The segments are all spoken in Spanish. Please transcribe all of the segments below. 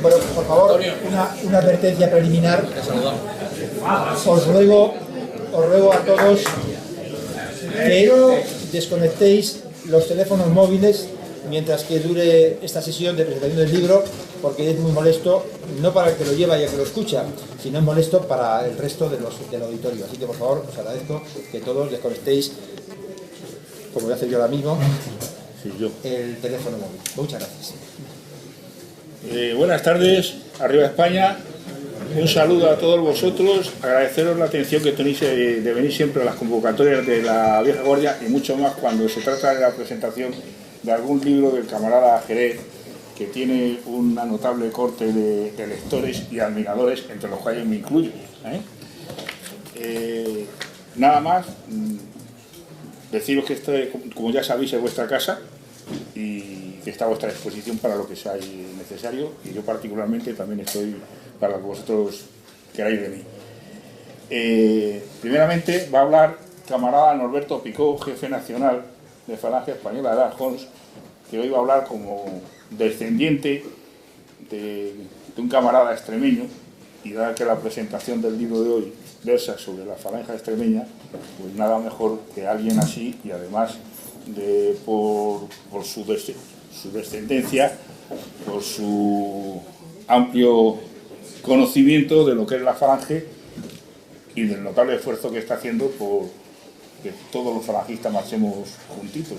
Bueno, por favor, una advertencia preliminar. Os ruego a todos que desconectéis los teléfonos móviles mientras que dure esta sesión de presentación del libro, porque es muy molesto, no para el que lo lleva y el que lo escucha, sino es molesto para el resto del auditorio. Así que, por favor, os agradezco que todos desconectéis, como voy a hacer yo ahora mismo, el teléfono móvil. Muchas gracias. Buenas tardes, arriba España. Un saludo a todos vosotros, agradeceros la atención que tenéis de venir siempre a las convocatorias de la Vieja Guardia, y mucho más cuando se trata de la presentación de algún libro del camarada Jerez, que tiene una notable corte de lectores y admiradores, entre los cuales me incluyo. Nada más, deciros que esto, como ya sabéis, es vuestra casa y que está a vuestra disposición para lo que sea necesario, y yo particularmente también estoy para lo que vosotros queráis de mí. Primeramente va a hablar camarada Norberto Picó, jefe nacional de Falange Española de Arjons, que hoy va a hablar como descendiente de un camarada extremeño, y dada que la presentación del libro de hoy versa sobre la falange extremeña, pues nada mejor que alguien así, y además por su descendencia, por su amplio conocimiento de lo que es la falange y del notable esfuerzo que está haciendo por que todos los falangistas marchemos juntitos,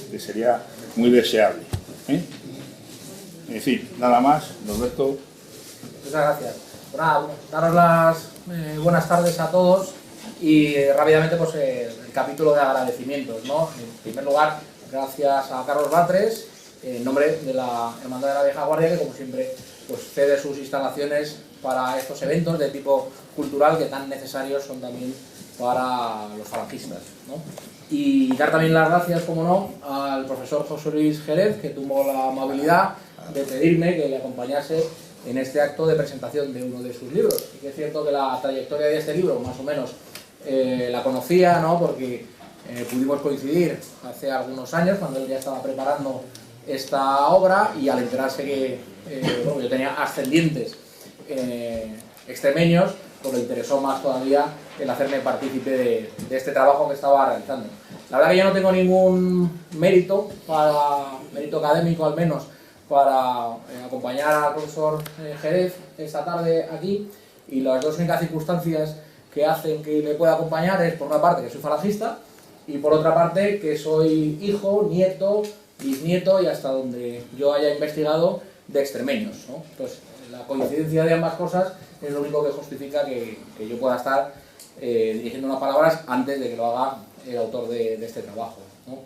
que sería muy deseable. En fin, nada más, Norberto. Muchas gracias. Bueno, daros las buenas tardes a todos, y rápidamente pues el capítulo de agradecimientos, ¿no? En primer lugar, gracias a Carlos Batres, en nombre de la Hermandad de la Vieja Guardia, que como siempre pues cede sus instalaciones para estos eventos de tipo cultural que tan necesarios son también para los falangistas, ¿no? Y dar también las gracias, como no, al profesor José Luis Jerez, que tuvo la amabilidad de pedirme que le acompañase en este acto de presentación de uno de sus libros. Y que es cierto que la trayectoria de este libro, más o menos, la conocía, ¿no? Porque pudimos coincidir hace algunos años, cuando él ya estaba preparando esta obra, y al enterarse que bueno, yo tenía ascendientes extremeños, pues le interesó más todavía el hacerme partícipe de este trabajo que estaba realizando. La verdad que yo no tengo ningún mérito académico al menos, para acompañar al profesor Jerez esta tarde aquí, y las dos únicas circunstancias que hacen que me pueda acompañar es, por una parte, que soy falangista, y por otra parte, que soy hijo, nieto, bisnieto y hasta donde yo haya investigado de extremeños, ¿no? Entonces, la coincidencia de ambas cosas es lo único que justifica que yo pueda estar dirigiendo unas palabras antes de que lo haga el autor de este trabajo, ¿no?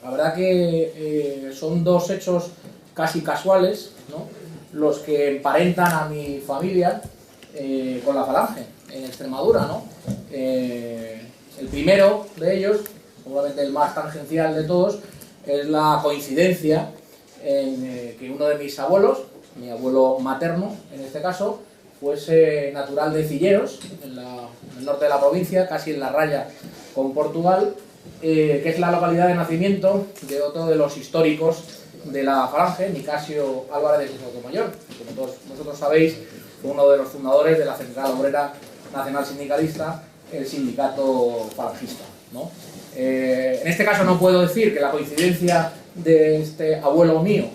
La verdad que son dos hechos casi casuales, ¿no?, los que emparentan a mi familia con la falange en Extremadura, ¿no? El primero de ellos, seguramente el más tangencial de todos, es la coincidencia en que uno de mis abuelos, mi abuelo materno en este caso, fuese natural de Cilleros, en el norte de la provincia, casi en la raya con Portugal, que es la localidad de nacimiento de otro de los históricos de la falange, Nicasio Álvarez de Sotomayor, que como todos vosotros sabéis, fue uno de los fundadores de la Central Obrera Nacional Sindicalista, el sindicato falangista, ¿no? En este caso no puedo decir que la coincidencia de este abuelo mío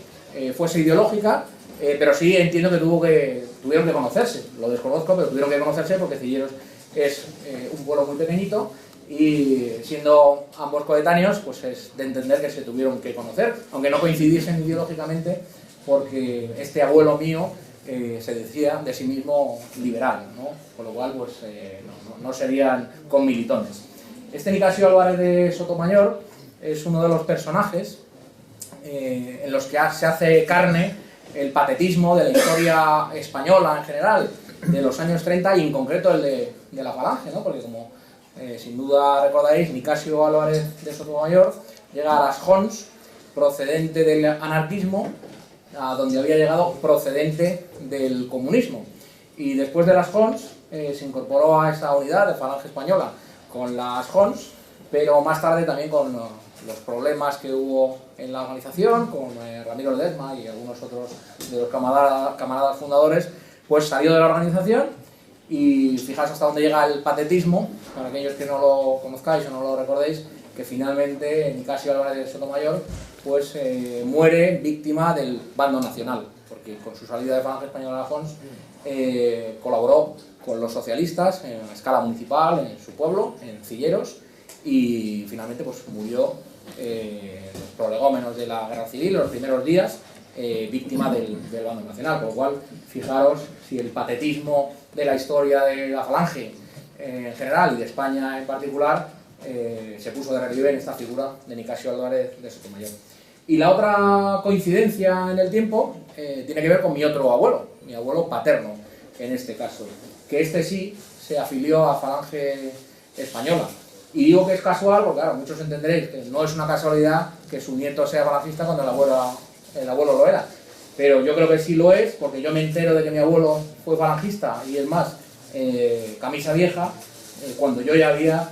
fuese ideológica, pero sí entiendo que tuvieron que conocerse. Lo desconozco, pero tuvieron que conocerse porque Cilleros es un pueblo muy pequeñito, y siendo ambos coetáneos, pues es de entender que se tuvieron que conocer, aunque no coincidiesen ideológicamente, porque este abuelo mío se decía de sí mismo liberal, ¿no? Con lo cual pues no serían conmilitones. Este Nicasio Álvarez de Sotomayor es uno de los personajes en los que se hace carne el patetismo de la historia española en general de los años 30, y en concreto el de la falange, ¿no? Porque como sin duda recordaréis, Nicasio Álvarez de Sotomayor llega a las Jons procedente del anarquismo, a donde había llegado procedente del comunismo, y después de las Jons se incorporó a esa unidad de falange española con las Jons, pero más tarde también con los problemas que hubo en la organización con Ramiro Ledesma y algunos otros de los camaradas fundadores, pues salió de la organización y fijaos hasta dónde llega el patetismo, para aquellos que no lo conozcáis o no lo recordéis, que finalmente Nicasio Álvarez de Sotomayor pues muere víctima del bando nacional, porque con su salida de Falange Española de Fons colaboró con los socialistas en escala municipal en su pueblo, en Cilleros, y finalmente pues murió los prolegómenos de la guerra civil, los primeros días, víctima del bando nacional, por lo cual fijaros si el patetismo de la historia de la Falange en general y de España en particular se puso de relieve en esta figura de Nicasio Álvarez de Sotomayor. Y la otra coincidencia en el tiempo tiene que ver con mi otro abuelo, mi abuelo paterno en este caso, que este sí se afilió a Falange Española. Y digo que es casual porque, claro, muchos entenderéis que no es una casualidad que su nieto sea falangista cuando el abuelo lo era. Pero yo creo que sí lo es, porque yo me entero de que mi abuelo fue falangista, y es más, camisa vieja, cuando yo ya había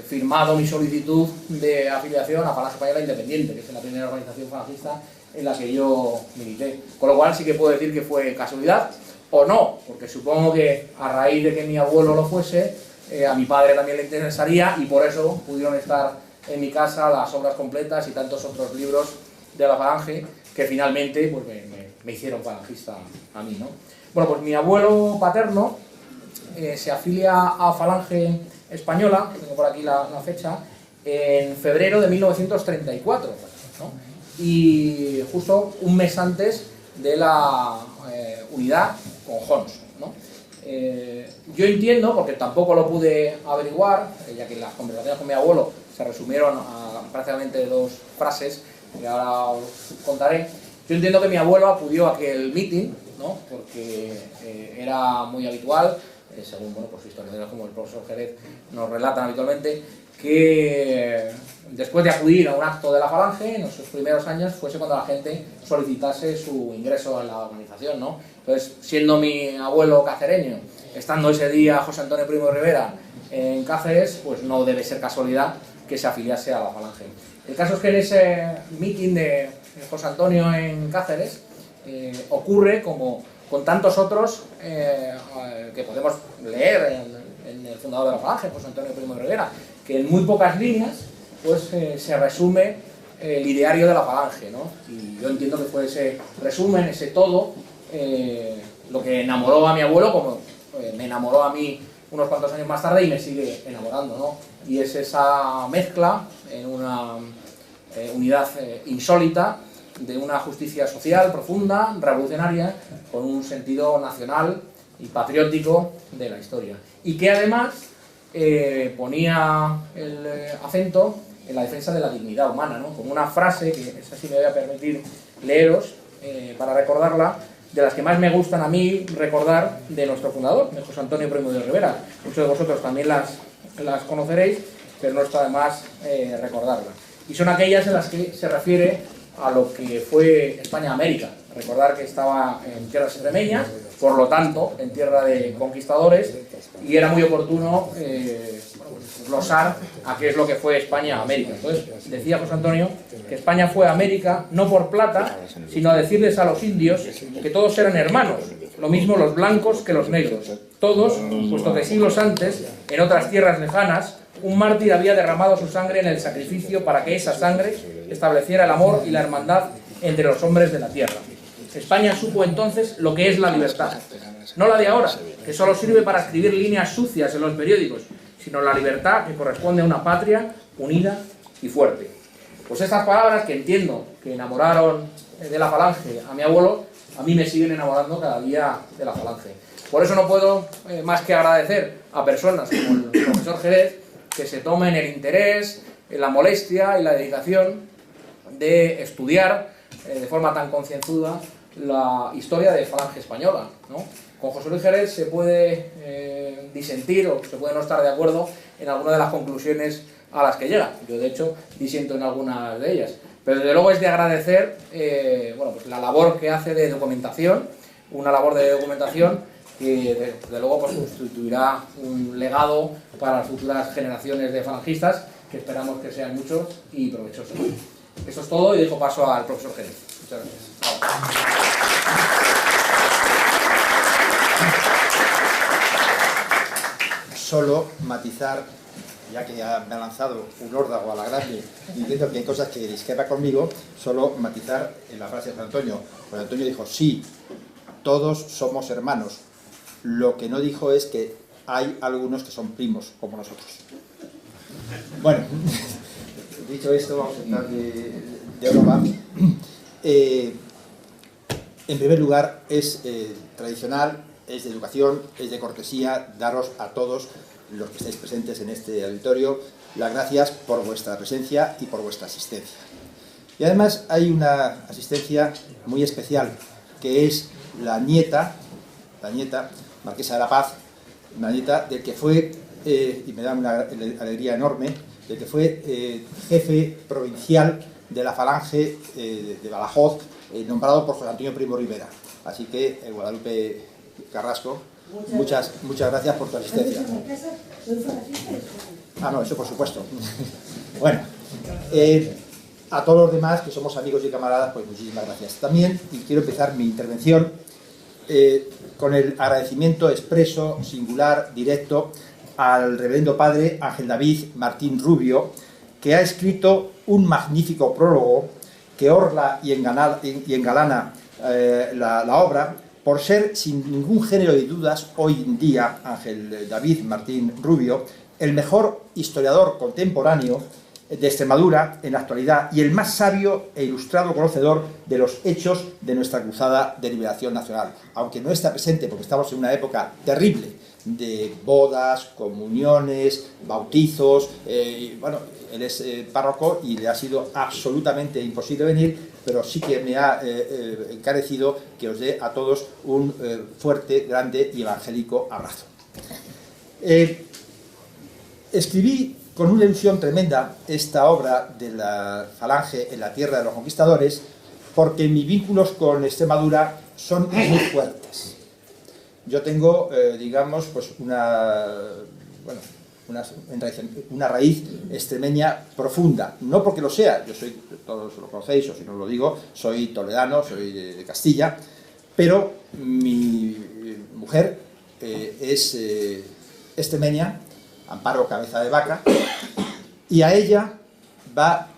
firmado mi solicitud de afiliación a Falange Española Independiente, que es la primera organización falangista en la que yo milité. Con lo cual sí que puedo decir que fue casualidad, o no, porque supongo que a raíz de que mi abuelo lo fuese, a mi padre también le interesaría, y por eso pudieron estar en mi casa las obras completas y tantos otros libros de la Falange que finalmente pues, me hicieron falangista a mí, ¿no? Bueno, pues mi abuelo paterno se afilia a Falange Española, tengo por aquí la fecha, en febrero de 1934, ¿no? Y justo un mes antes de la unidad con Hons, ¿no? Yo entiendo, porque tampoco lo pude averiguar, ya que las conversaciones con mi abuelo se resumieron a prácticamente 2 frases, que ahora os contaré. Yo entiendo que mi abuelo acudió a aquel meeting, ¿no? Porque era muy habitual, según bueno, pues historiadores como el profesor Jerez nos relatan habitualmente, que después de acudir a un acto de la Falange, en sus primeros años, fuese cuando la gente solicitase su ingreso en la organización, ¿no? Entonces, siendo mi abuelo cacereño, estando ese día José Antonio Primo de Rivera en Cáceres, pues no debe ser casualidad que se afiliase a la Falange. El caso es que en ese meeting de José Antonio en Cáceres ocurre, como con tantos otros que podemos leer en el fundador de la Falange, José Antonio Primo de Rivera, que en muy pocas líneas pues, se resume el ideario de la Falange, ¿no? Y yo entiendo que fue ese resumen, ese todo, lo que enamoró a mi abuelo, como me enamoró a mí unos cuantos años más tarde y me sigue enamorando, ¿no? Y es esa mezcla en una unidad insólita de una justicia social profunda, revolucionaria, con un sentido nacional y patriótico de la historia. Y que además ponía el acento en la defensa de la dignidad humana, ¿no? Con una frase, que esa sí me voy a permitir leeros, para recordarla, de las que más me gustan a mí recordar de nuestro fundador, de José Antonio Primo de Rivera. Muchos de vosotros también las conoceréis, pero no está de más recordarlas. Y son aquellas en las que se refiere a lo que fue España-América. Recordar que estaba en tierras extremeñas, por lo tanto, en tierra de conquistadores, y era muy oportuno glosar a qué es lo que fue España-América. Entonces, decía José Antonio que España fue a América no por plata, sino a decirles a los indios que todos eran hermanos, lo mismo los blancos que los negros. Todos, puesto que siglos antes, en otras tierras lejanas, un mártir había derramado su sangre en el sacrificio para que esa sangre estableciera el amor y la hermandad entre los hombres de la tierra. España supo entonces lo que es la libertad, no la de ahora, que solo sirve para escribir líneas sucias en los periódicos, sino la libertad que corresponde a una patria unida y fuerte. Pues estas palabras, que entiendo que enamoraron de la Falange a mi abuelo, a mí me siguen enamorando cada día de la Falange. Por eso no puedo más que agradecer a personas como el profesor Jerez que se tomen el interés, la molestia y la dedicación de estudiar de forma tan concienzuda la historia de Falange Española, ¿no? Con José Luis Jerez se puede disentir o se puede no estar de acuerdo en alguna de las conclusiones a las que llega. Yo, de hecho, disiento en algunas de ellas. Pero, desde luego, es de agradecer bueno, pues la labor que hace de documentación, una labor de documentación que, desde luego, pues, constituirá un legado para las futuras generaciones de falangistas que esperamos que sean muchos y provechosos. Eso es todo y dejo paso al profesor Jerez. Muchas gracias. Solo matizar, ya que ya me ha lanzado un órdago a la grande diciendo que hay cosas que discrepa conmigo, solo matizar en la frase de Juan Antonio. Juan Antonio dijo, sí, todos somos hermanos. Lo que no dijo es que hay algunos que son primos, como nosotros. Bueno, dicho esto, vamos a entrar de broma. En primer lugar, es tradicional, es de educación, es de cortesía daros a todos los que estáis presentes en este auditorio las gracias por vuestra presencia y por vuestra asistencia. Y además hay una asistencia muy especial, que es la nieta, Marquesa de la Paz, la nieta del que fue, y me da una alegría enorme, del que fue jefe provincial de la Falange de Badajoz, nombrado por José Antonio Primo Rivera. Así que, Guadalupe Carrasco, muchas gracias por tu asistencia. Ah, no, eso por supuesto. Bueno, a todos los demás, que somos amigos y camaradas, pues muchísimas gracias. También, y quiero empezar mi intervención con el agradecimiento expreso, singular, directo, al reverendo padre Ángel David Martín Rubio, que ha escrito un magnífico prólogo que orla y engalana la obra, por ser, sin ningún género de dudas, hoy en día, Ángel David Martín Rubio, el mejor historiador contemporáneo de Extremadura en la actualidad y el más sabio e ilustrado conocedor de los hechos de nuestra cruzada de liberación nacional. Aunque no está presente porque estamos en una época terrible de bodas, comuniones, bautizos, bueno, él es párroco y le ha sido absolutamente imposible venir, pero sí que me ha encarecido que os dé a todos un fuerte, grande y evangélico abrazo. Escribí con una ilusión tremenda esta obra de la Falange en la tierra de los conquistadores, porque mis vínculos con Extremadura son muy fuertes. Yo tengo, digamos, pues una raíz extremeña profunda, no porque lo sea, yo soy, todos lo conocéis, o si no lo digo, soy toledano, soy de Castilla, pero mi mujer es extremeña, Amparo Cabeza de Vaca, y a ella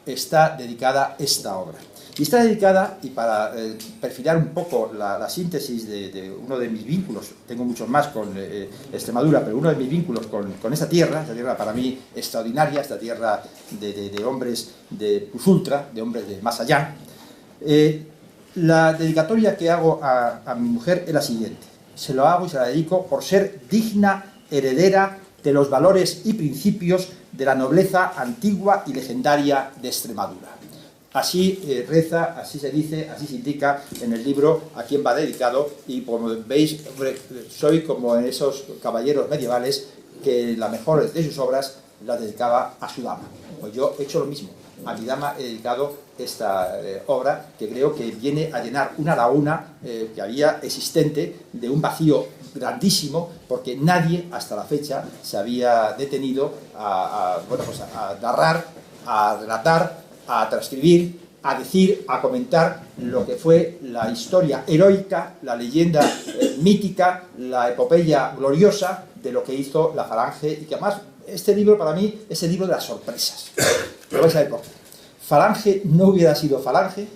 está dedicada esta obra. Y está dedicada, y para perfilar un poco la síntesis de uno de mis vínculos, tengo muchos más con Extremadura, pero uno de mis vínculos con esta tierra para mí extraordinaria, esta tierra de hombres de plus ultra, de hombres de más allá, la dedicatoria que hago a mi mujer es la siguiente. Se lo hago y se la dedico por ser digna heredera de los valores y principios de la nobleza antigua y legendaria de Extremadura. Así reza, así se dice, así se indica en el libro a quien va dedicado, y como veis, soy como en esos caballeros medievales que la mejor de sus obras las dedicaba a su dama. Pues yo he hecho lo mismo, a mi dama he dedicado esta obra, que creo que viene a llenar una laguna que había existente, de un vacío grandísimo, porque nadie hasta la fecha se había detenido a narrar, a relatar, a transcribir, a decir, a comentar lo que fue la historia heroica, la leyenda mítica, la epopeya gloriosa de lo que hizo la Falange, y que además este libro para mí es el libro de las sorpresas. Lo vais a ver por qué. Falange no hubiera sido Falange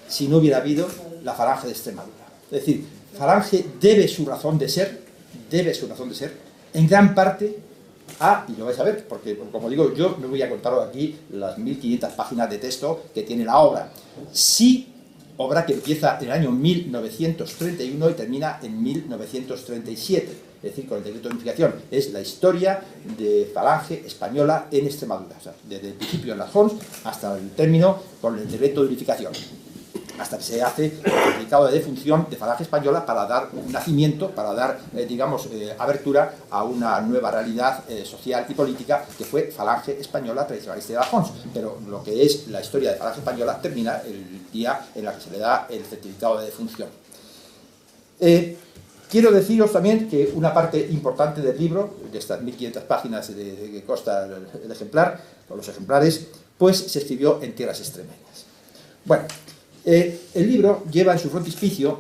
si no hubiera habido la Falange de Extremadura. Es decir, Falange debe su razón de ser, en gran parte y lo vais a ver, porque como digo, yo no voy a contaros aquí las 1500 páginas de texto que tiene la obra. Sí, obra que empieza en el año 1931 y termina en 1937, es decir, con el decreto de unificación. Es la historia de Falange española en Extremadura, o sea, desde el principio en las Jons hasta el término con el decreto de unificación, hasta que se hace el certificado de defunción de Falange española para dar nacimiento, para dar, abertura a una nueva realidad social y política que fue Falange española tradicionalista de la Jons. Pero lo que es la historia de Falange española termina el día en el que se le da el certificado de defunción. Quiero deciros también que una parte importante del libro, de estas 1500 páginas que consta el ejemplar, o los ejemplares, pues se escribió en tierras extremeñas. Bueno, el libro lleva en su frontispicio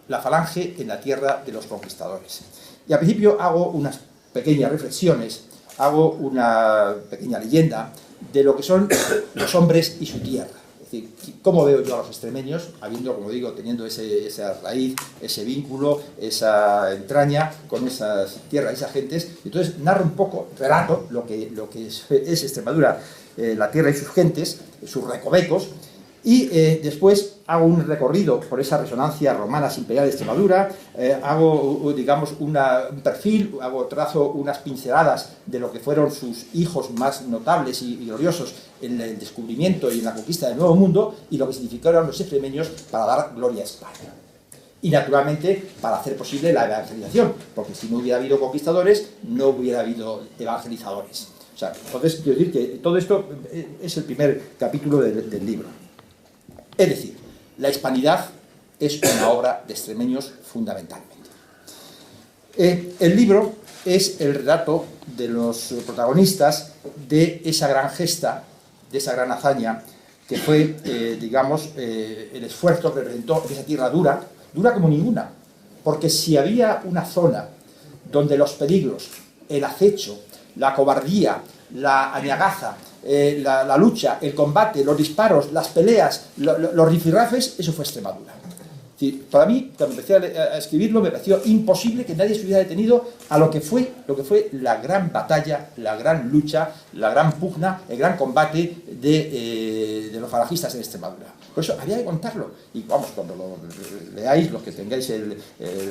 la falange en la tierra de los conquistadores. Y al principio hago unas pequeñas reflexiones, hago una pequeña leyenda de lo que son los hombres y su tierra. Es decir, cómo veo yo a los extremeños, habiendo, como digo, teniendo esa raíz, ese vínculo, esa entraña con esas tierras, esas gentes. Entonces narro un poco, relato lo que es Extremadura, la tierra y sus gentes, sus recovecos, y después hago un recorrido por esas resonancias romanas imperiales de Extremadura, hago, digamos, un perfil, trazo unas pinceladas de lo que fueron sus hijos más notables y gloriosos en el descubrimiento y en la conquista del Nuevo Mundo, y lo que significaron los extremeños para dar gloria a España. Y naturalmente para hacer posible la evangelización, porque si no hubiera habido conquistadores, no hubiera habido evangelizadores. O sea, entonces quiero decir que todo esto es el primer capítulo del libro. Es decir, la hispanidad es una obra de extremeños fundamentalmente. El libro es el relato de los protagonistas de esa gran gesta, de esa gran hazaña, que fue, digamos, el esfuerzo que representó esa tierra dura como ninguna. Porque si había una zona donde los peligros, el acecho, la cobardía, la añagaza, la lucha, el combate, los disparos, las peleas, los rifirrafes, eso fue Extremadura. Es decir, para mí, cuando empecé a escribirlo, me pareció imposible que nadie se hubiera detenido a lo que fue la gran batalla, la gran lucha, la gran pugna, el gran combate de los falangistas en Extremadura. Por eso había que contarlo. Y vamos, cuando lo leáis, los que tengáis el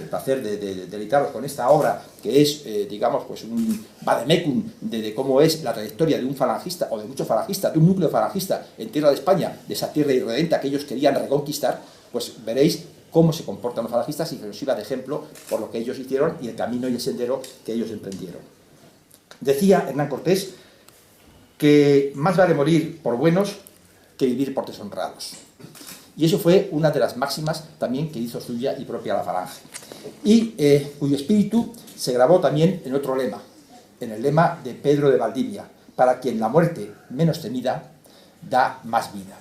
placer de deleitaros con esta obra, que es, digamos, pues un vademecum de cómo es la trayectoria de un falangista, o de muchos falangistas, de un núcleo falangista en tierra de España, de esa tierra irredenta que ellos querían reconquistar, pues veréis cómo se comportan los falangistas y que nos sirva de ejemplo por lo que ellos hicieron y el camino y el sendero que ellos emprendieron. Decía Hernán Cortés que más vale morir por buenos que vivir por deshonrados. Y eso fue una de las máximas también que hizo suya y propia la falange. Y cuyo espíritu se grabó también en otro lema, en el lema de Pedro de Valdivia: para quien la muerte menos temida da más vida.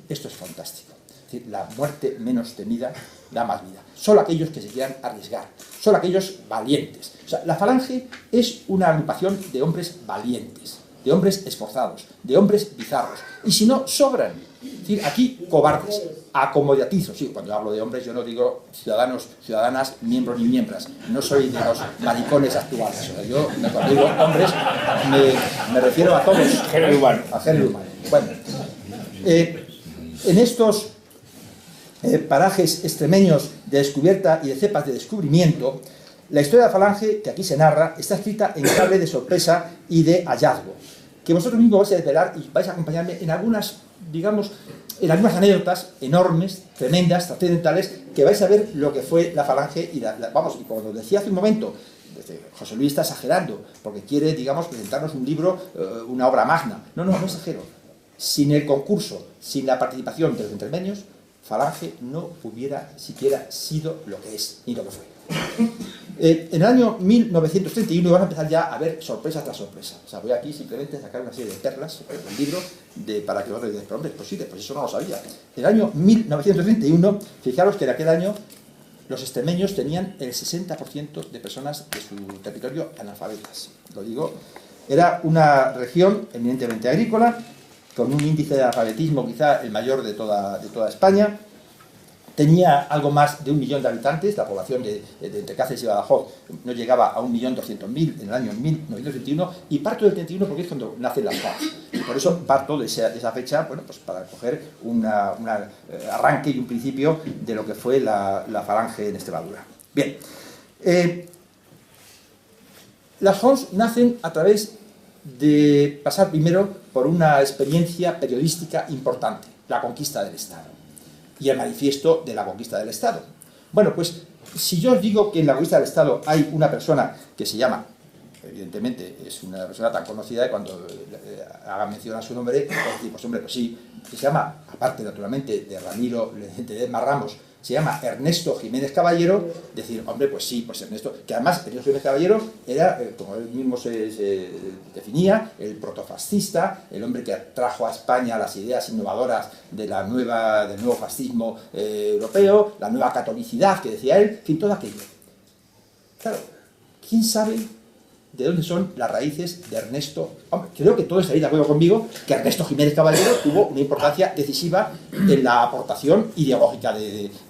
Esto es fantástico. Es decir, la muerte menos temida da más vida. Solo aquellos que se quieran arriesgar, solo aquellos valientes. O sea, la falange es una agrupación de hombres valientes, de hombres esforzados, de hombres bizarros. Y si no, sobran. Es decir, aquí cobardes, acomodatizos. Sí, cuando hablo de hombres yo no digo ciudadanos, ciudadanas, miembros ni miembros. No soy de los maricones actuales. O sea, yo cuando digo hombres me refiero a todos. Género humano. A género humano. Bueno, en estos parajes extremeños de descubierta y de cepas de descubrimiento, la historia de la falange que aquí se narra está escrita en clave de sorpresa y de hallazgo, que vosotros mismos vais a desvelar y vais a acompañarme en algunas, digamos, en algunas anécdotas enormes, tremendas, trascendentales, que vais a ver lo que fue la falange y vamos, y como os decía hace un momento, José Luis está exagerando, porque quiere, digamos, presentarnos un libro, una obra magna. No exagero. Sin el concurso, sin la participación de los extremeños, falange no hubiera siquiera sido lo que es, ni lo que fue. En el año 1931 vamos a empezar ya a ver sorpresa tras sorpresa. O sea, voy aquí simplemente a sacar una serie de perlas del libro para que vosotros digáis, pero hombre, pues sí, pues eso no lo sabía. En el año 1931, fijaros que en aquel año los extremeños tenían el 60% de personas de su territorio analfabetas. Lo digo, era una región eminentemente agrícola, con un índice de analfabetismo quizá el mayor de toda España. Tenía algo más de 1 millón de habitantes, la población de entre Cáceres y Badajoz no llegaba a 1.200.000 en el año 1931, y parto del 31 porque es cuando nacen las FARC. Y por eso parto de esa fecha, bueno, pues para coger un arranque y un principio de lo que fue la falange en Extremadura. Bien, las FONS nacen a través de pasar primero por una experiencia periodística importante, la conquista del Estado y el manifiesto de la conquista del Estado. Bueno, pues si yo os digo que en la conquista del Estado hay una persona que se llama, evidentemente es una persona tan conocida que cuando hagan mención a su nombre, pues hombre, pues sí, que se llama, aparte naturalmente de Ramiro Ledesma Ramos, se llama Ernesto Jiménez Caballero, decir, hombre, pues sí, pues Ernesto, que además Ernesto Jiménez Caballero era, como él mismo se definía, el protofascista, el hombre que trajo a España las ideas innovadoras del nuevo fascismo europeo, la nueva catolicidad que decía él, en fin, todo aquello. Claro, ¿quién sabe de dónde son las raíces de Ernesto? Hombre, creo que todos estaréis de acuerdo conmigo que Ernesto Jiménez Caballero tuvo una importancia decisiva en la aportación ideológica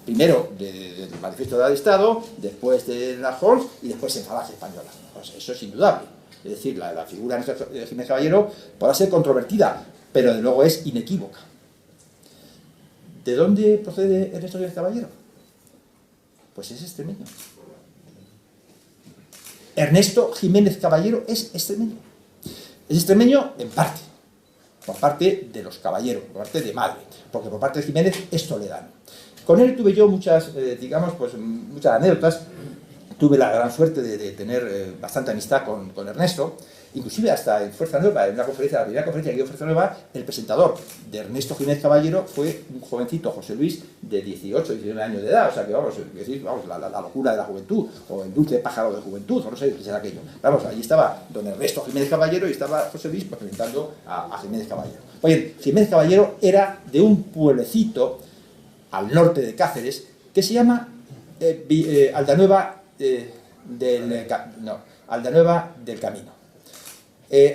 primero del Manifiesto del Estado, después de las Homs y después en Falange Española. Pues eso es indudable. Es decir, la figura de Ernesto Jiménez Caballero podrá ser controvertida, pero de luego es inequívoca. ¿De dónde procede Ernesto Jiménez Caballero? Pues es extremeño. Ernesto Jiménez Caballero es extremeño. Es extremeño en parte, por parte de los caballeros, por parte de madre, porque por parte de Jiménez es toledano. Con él tuve yo muchas, muchas anécdotas. Tuve la gran suerte de tener bastante amistad con Ernesto, inclusive hasta en Fuerza Nueva, en una conferencia, la primera conferencia que dio Fuerza Nueva, el presentador de Ernesto Jiménez Caballero fue un jovencito, José Luis, de 18, 19 años de edad, o sea que vamos, la locura de la juventud, o el dulce pájaro de juventud, o no sé qué será aquello. Vamos, allí estaba don Ernesto Jiménez Caballero y estaba José Luis presentando a Jiménez Caballero. Oye, Jiménez Caballero era de un pueblecito al norte de Cáceres que se llama Aldanueva Aldanueva del Camino.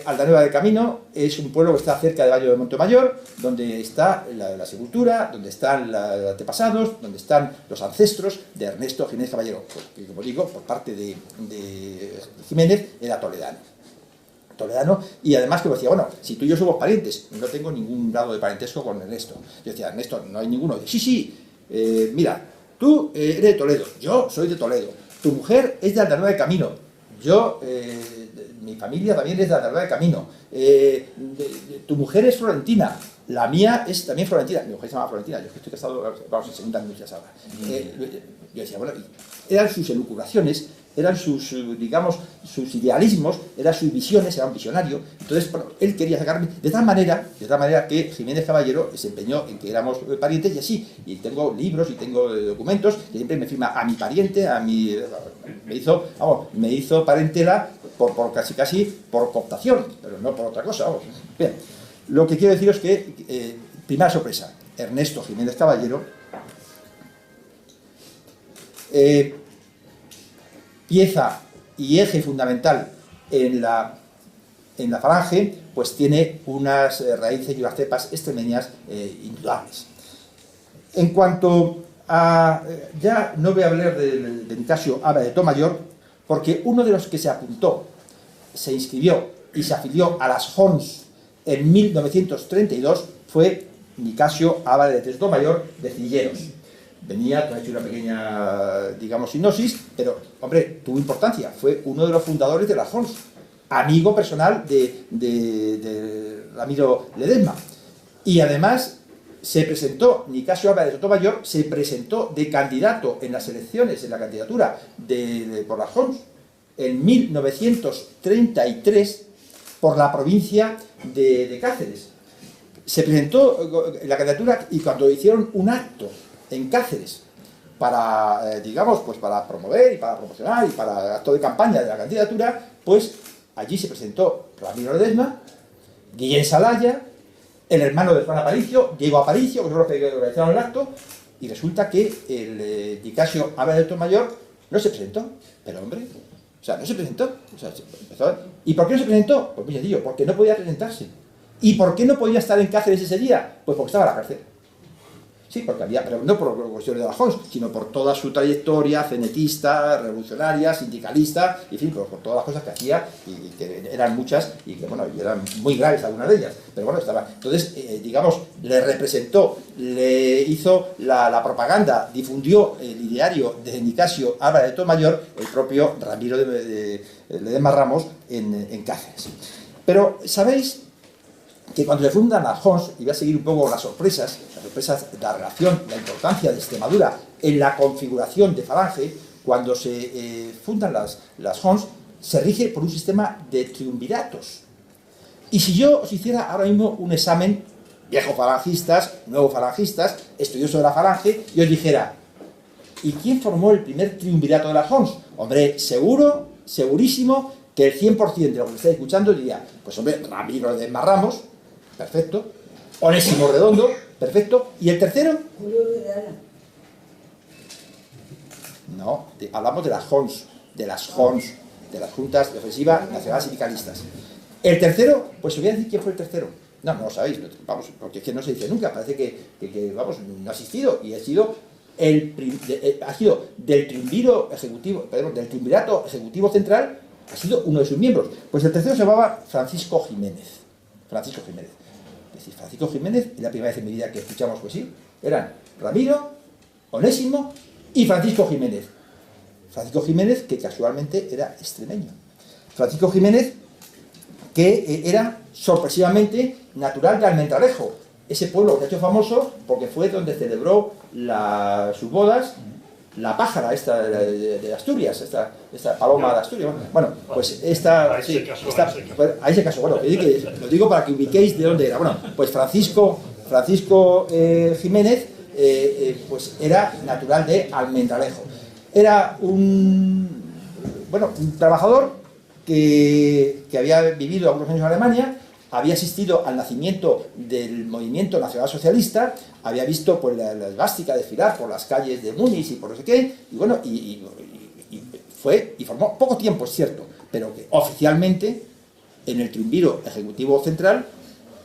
Aldanueva del Camino es un pueblo que está cerca del Valle de Montemayor, donde está la sepultura, donde están los antepasados, donde están los ancestros de Ernesto Jiménez Caballero, que, como digo, por parte de Jiménez era toledano, y además que me decía, bueno, si tú y yo somos parientes, no tengo ningún grado de parentesco con Ernesto. Yo decía, Ernesto, no hay ninguno. Dice, sí, mira, tú eres de Toledo, yo soy de Toledo. Tu mujer es de Aldanueva del Camino. Yo, mi familia también es de Aldanueva del Camino. Tu mujer es florentina. La mía es también florentina. Mi mujer se llama Florentina. Yo estoy casado, vamos, en segunda nupcias ahora. Yo decía, bueno, eran sus elucubraciones, eran sus, digamos, sus idealismos, eran sus visiones, era un visionario. Entonces, bueno, él quería sacarme de tal manera que Jiménez Caballero se empeñó en que éramos parientes y así. Y tengo libros y tengo documentos que siempre me firma a mi pariente, me hizo parentela por casi por cooptación, pero no por otra cosa, vamos. Bien, lo que quiero decir es que, primera sorpresa, Ernesto Jiménez Caballero, pieza y eje fundamental en la falange, pues tiene unas raíces y unas cepas extremeñas indudables. En cuanto a... ya no voy a hablar de Nicasio Aba de Tomayor, porque uno de los que se apuntó, se inscribió y se afilió a las Homs en 1932 fue Nicasio Aba de Tomayor de Cilleros. Venía, he hecho una pequeña, digamos, sinopsis, pero, hombre, tuvo importancia. Fue uno de los fundadores de las Homs, amigo personal de Ramiro Ledesma. Y además se presentó, Nicasio Aba de Sotomayor se presentó de candidato en las elecciones, en la candidatura por las Homs, en 1933 por la provincia de Cáceres. Se presentó en la candidatura y cuando hicieron un acto en Cáceres para, digamos, pues para promover y para promocionar y para acto de campaña de la candidatura, pues allí se presentó Ramiro Ledesma, Guillén Salaya, el hermano de Juan Aparicio, Diego Aparicio, que son los que organizaron el acto, y resulta que el Nicasio Aba de Tomayor no se presentó, pero hombre, o sea, no se presentó, o sea, empezó. ¿Y por qué no se presentó? Pues muy sencillo, porque no podía presentarse. ¿Y por qué no podía estar en Cáceres ese día? Pues porque estaba en la cárcel. Sí, porque había, pero no por cuestiones de la Homs, sino por toda su trayectoria cenetista, revolucionaria, sindicalista, y en fin, por todas las cosas que hacía, y que eran muchas, y que bueno, eran muy graves algunas de ellas, pero bueno, estaba. Entonces, digamos, le representó, le hizo la propaganda, difundió el ideario de Nicasio Aba de Tomayor, el propio Ramiro de Ledesma Ramos, en Cáceres. Pero, ¿sabéis que cuando se fundan las Homs, y voy a seguir un poco las sorpresas de la relación, la importancia de Extremadura en la configuración de falange, cuando se fundan las Homs, se rige por un sistema de triunviratos. Y si yo os hiciera ahora mismo un examen, viejos falangistas, nuevos falangistas, estudiosos de la falange, y os dijera, ¿Y quién formó el primer triunvirato de las Hons? Hombre, seguro, segurísimo, que el 100% de lo que estáis escuchando diría, pues hombre, Ramiro de Marramos, perfecto, Onésimo Redondo, perfecto, ¿y el tercero? No, hablamos de las Hons, de las Juntas de Ofensiva Nacional Sindicalistas. El tercero, pues os voy a decir quién fue el tercero. No, no lo sabéis, vamos, porque es que no se dice nunca, parece que vamos, no ha existido, y ha sido del triunvirato ejecutivo central, ha sido uno de sus miembros. Pues el tercero se llamaba Francisco Jiménez. Francisco Jiménez. Es decir, Francisco Jiménez, y la primera vez en mi vida que escuchamos poesía, eran Ramiro, Onésimo y Francisco Jiménez. Francisco Jiménez, que casualmente era extremeño. Francisco Jiménez, que era sorpresivamente natural de Almendralejo, ese pueblo que ha hecho famoso porque fue donde celebró sus bodas la pájara esta de Asturias, esta paloma de Asturias. Bueno, pues a ese caso, bueno, lo digo para que ubiquéis de dónde era. Bueno, pues Francisco Jiménez pues era natural de Almendralejo. Era un trabajador que había vivido algunos años en Alemania, había asistido al nacimiento del movimiento nacional socialista, había visto pues, la esvástica desfilar por las calles de Múnich y por no sé qué, y bueno, y formó poco tiempo, es cierto, pero que oficialmente en el triunviro ejecutivo central,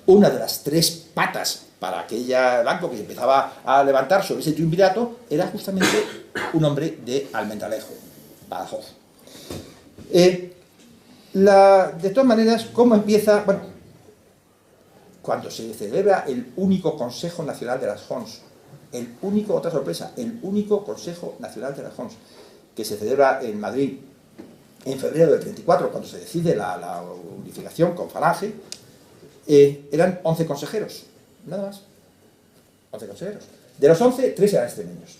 una de las tres patas para aquel banco que se empezaba a levantar sobre ese triunvirato era justamente un hombre de Almendralejo, Badajoz. De todas maneras, ¿cómo empieza? Bueno, cuando se celebra el único Consejo Nacional de las Hons, otra sorpresa, el único Consejo Nacional de las Hons, que se celebra en Madrid en febrero del 34, cuando se decide la unificación con Falange, eran 11 consejeros, nada más, 11 consejeros. De los 11, 3 eran extremeños.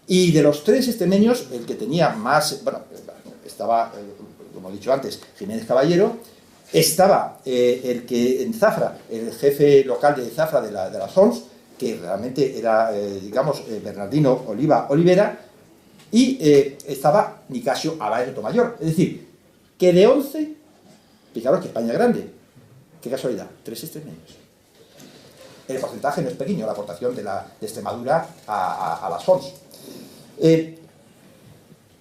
Y de los 3 extremeños, el que tenía más, bueno, estaba, como he dicho antes, Jiménez Caballero, estaba el que en Zafra, el jefe local de Zafra de las Hons, que realmente era, Bernardino Olivera, y estaba Nicasio Abáez de Tomayor. Es decir, que de 11, fijaros que España es grande, qué casualidad, 3 extremeños. El porcentaje no es pequeño, la aportación de Extremadura a las Hons.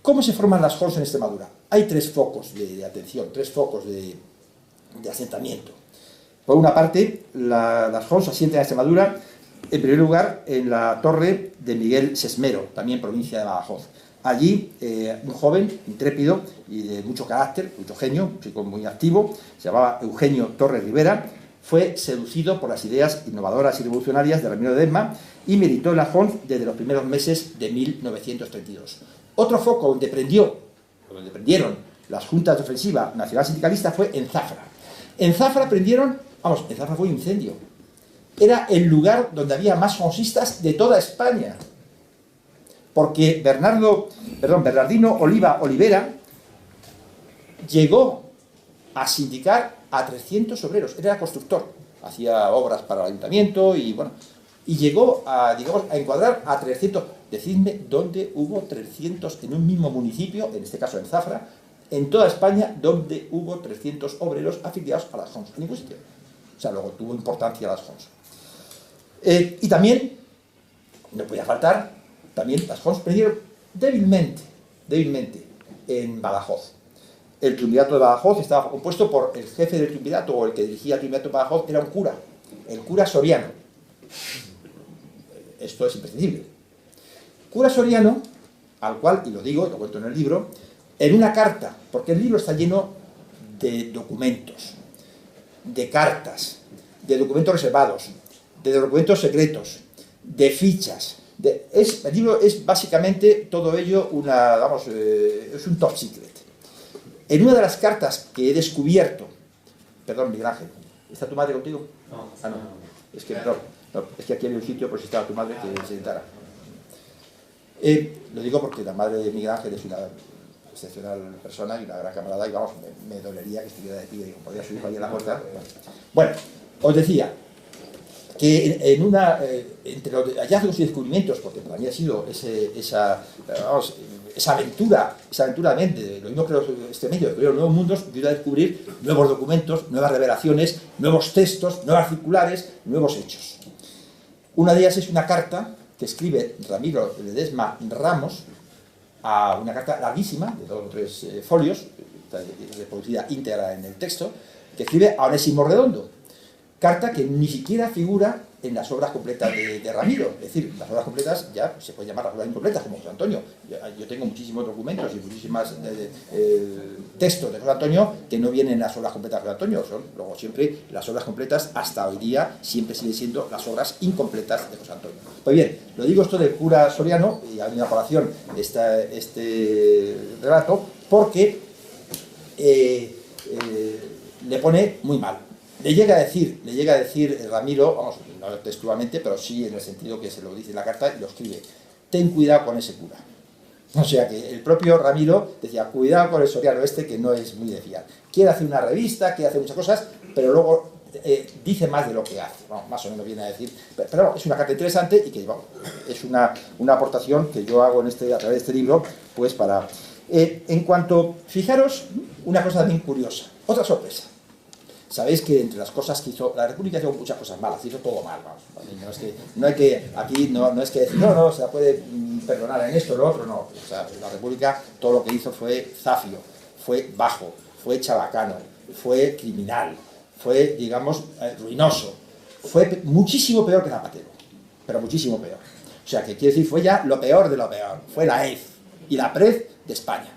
¿Cómo se forman las Hons en Extremadura? Hay 3 focos de atención, 3 focos de asentamiento. Por una parte, las Hons asienten a Extremadura, en primer lugar, en la torre de Miguel Sesmero, también provincia de Badajoz. Allí, un joven intrépido y de mucho carácter, mucho genio, un chico muy activo, se llamaba Eugenio Torres Rivera, fue seducido por las ideas innovadoras y revolucionarias de Ramiro Ledesma y militó en las Hons desde los primeros meses de 1932. Otro foco donde prendieron las juntas de ofensiva nacional sindicalista fue en Zafra. En Zafra en Zafra fue un incendio. Era el lugar donde había más honsistas de toda España. Porque Bernardino Olivera llegó a sindicar a 300 obreros. Era constructor, hacía obras para el ayuntamiento y llegó a encuadrar a 300. Decidme dónde hubo 300 en un mismo municipio, en este caso en Zafra, en toda España, donde hubo 300 obreros afiliados a las Hons. En ningún sitio. O sea, luego tuvo importancia las Hons. Y también, no podía faltar, también las Hons perdieron débilmente en Badajoz. El triunvirato de Badajoz estaba compuesto por el jefe del triunvirato, o el que dirigía el triunvirato de Badajoz, era un cura, el cura Soriano. Esto es imprescindible. Cura Soriano, al cual, y lo digo, lo cuento en el libro, en una carta, porque el libro está lleno de documentos, de cartas, de documentos reservados, de documentos secretos, de fichas. El libro es básicamente todo ello es un top secret. En una de las cartas que he descubierto, perdón, Miguel Ángel, ¿está tu madre contigo? No. Ah, no. Es que aquí había un sitio por si estaba tu madre que se sentara. Lo digo porque la madre de Miguel Ángel es una excepcional persona y una gran camarada, y vamos, me dolería que estuviera de pie y podría subir allí a la puerta. Bueno, os decía que en una, entre los hallazgos y descubrimientos, porque para mí ha sido esa aventura de mente, lo mismo que este medio de los nuevos mundos, ayuda a descubrir nuevos documentos, nuevas revelaciones, nuevos textos, nuevas circulares, nuevos hechos. Una de ellas es una carta que escribe Ramiro Ledesma Ramos, una carta larguísima, de 2 o 3 folios, reproducida íntegra en el texto, que escribe a Onésimo Redondo. Carta que ni siquiera figura en las obras completas de Ramiro. Es decir, las obras completas ya se pueden llamar las obras incompletas, como José Antonio. Yo tengo muchísimos documentos y muchísimos textos de José Antonio que no vienen en las obras completas de José Antonio. Son, luego, siempre las obras completas, hasta hoy día, siempre siguen siendo las obras incompletas de José Antonio. Pues bien, lo digo esto del cura Soriano, y ha venido a colación este relato, porque le pone muy mal. Le llega a decir Ramiro, vamos, no textualmente, pero sí en el sentido que se lo dice en la carta y lo escribe: ten cuidado con ese cura. O sea que el propio Ramiro decía: cuidado con el Soriano este, que no es muy de fiar. Quiere hacer una revista, quiere hacer muchas cosas, pero luego dice más de lo que hace. Bueno, más o menos viene a decir, pero es una carta interesante y que bueno, es una aportación que yo hago a través de este libro, pues para... en cuanto, fijaros, una cosa también curiosa, otra sorpresa. Sabéis que entre las cosas que hizo, la República hizo muchas cosas malas, hizo todo mal, vamos. No es que decir, no, se la puede perdonar en esto o lo otro, no. O sea, la República todo lo que hizo fue zafio, fue bajo, fue chabacano, fue criminal, fue, digamos, ruinoso, fue muchísimo peor que Zapatero, pero muchísimo peor. O sea, que quiere decir, fue ya lo peor de lo peor, fue la EZ y la PREZ de España.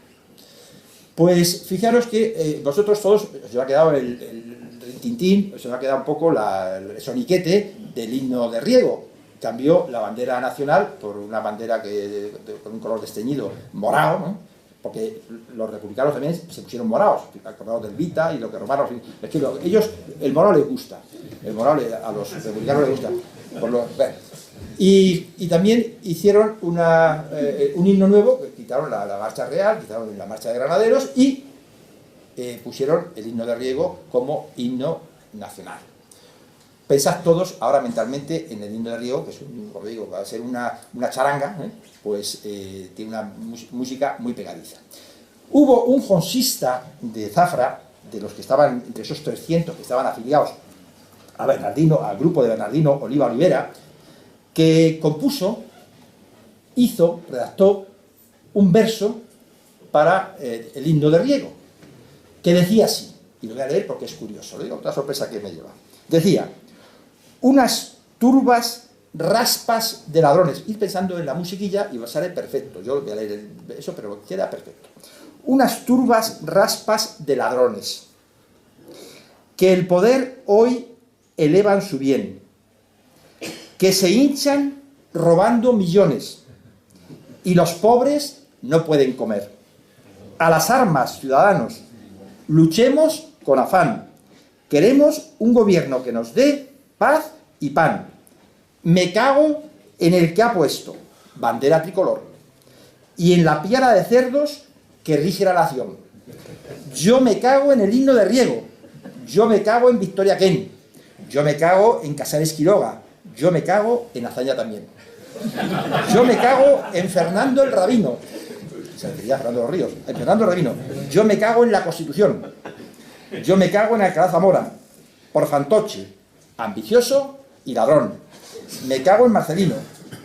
Pues fijaros que vosotros todos os ha quedado el tintín, os ha quedado un poco el soniquete del himno de Riego. Cambió la bandera nacional por una bandera con un color desteñido morado, ¿no? Porque los republicanos también se pusieron morados, acordados del Vita y lo que romanos. Es que ellos, el morado les gusta, a los republicanos les gusta. Bueno. Y también hicieron un himno nuevo, quitaron la marcha real, quitaron la marcha de granaderos y pusieron el himno de Riego como himno nacional. Pensad todos ahora mentalmente en el himno de Riego, que es como digo, va a ser una charanga, pues tiene una música muy pegadiza. Hubo un jonsista de Zafra, de los que estaban, entre esos 300 que estaban afiliados al grupo de Bernardino Oliva Olivera, que redactó un verso para el himno de Riego, que decía así, y lo voy a leer porque es curioso, lo digo, otra sorpresa que me lleva. Decía: unas turbas raspas de ladrones. Ir pensando en la musiquilla y va a salir perfecto. Yo voy a leer eso, pero queda perfecto. Unas turbas raspas de ladrones, que el poder hoy elevan su bien, que se hinchan robando millones, y los pobres no pueden comer. A las armas, ciudadanos, luchemos con afán. Queremos un gobierno que nos dé paz y pan. Me cago en el que ha puesto bandera tricolor y en la piara de cerdos que rige la nación. Yo me cago en el himno de Riego. Yo me cago en Victoria Kent. Yo me cago en Casares Quiroga. Yo me cago en Azaña también. Yo me cago en Fernando el Rabino. Se refería a Fernando de los Ríos. En Fernando el Rabino. Yo me cago en la Constitución. Yo me cago en Alcalá Zamora, por fantoche, ambicioso y ladrón. Me cago en Marcelino.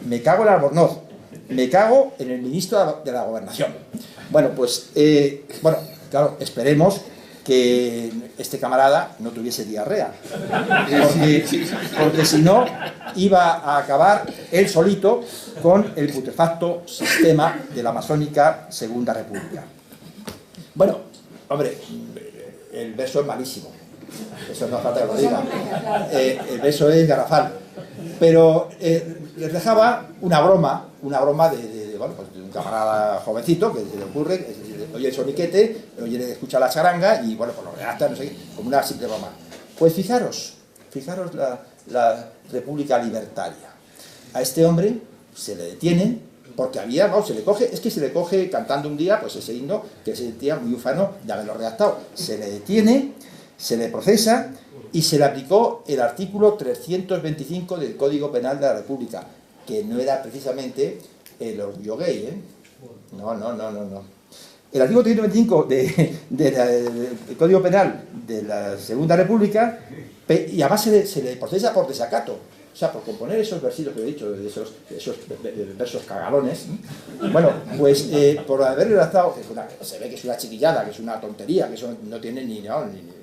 Me cago en Albornoz. Me cago en el ministro de la Gobernación. Bueno, pues, claro, esperemos que este camarada no tuviese diarrea, porque si no iba a acabar él solito con el putrefacto sistema de la masónica Segunda República. Bueno, hombre, el verso es malísimo, eso no hace falta que lo diga, el verso es garrafal, pero les dejaba una broma de un camarada jovencito que se le ocurre, oye el soniquete, oye, escucha la charanga y bueno, pues lo redacta, no sé qué, como una simple broma. Pues fijaros la República Libertaria. A este hombre se le detiene porque se le coge cantando un día pues ese himno que se sentía muy ufano de haberlo redactado. Se le detiene, se le procesa y se le aplicó el artículo 325 del Código Penal de la República, que no era precisamente el orgullo gay, ¿eh? No. El artículo 325 del Código Penal de la Segunda República, y además se le procesa por desacato. O sea, por componer esos versículos que he dicho, esos versos cagalones, bueno, pues por haber redactado, que se ve que es una chiquillada, que es una tontería, que eso no tiene ni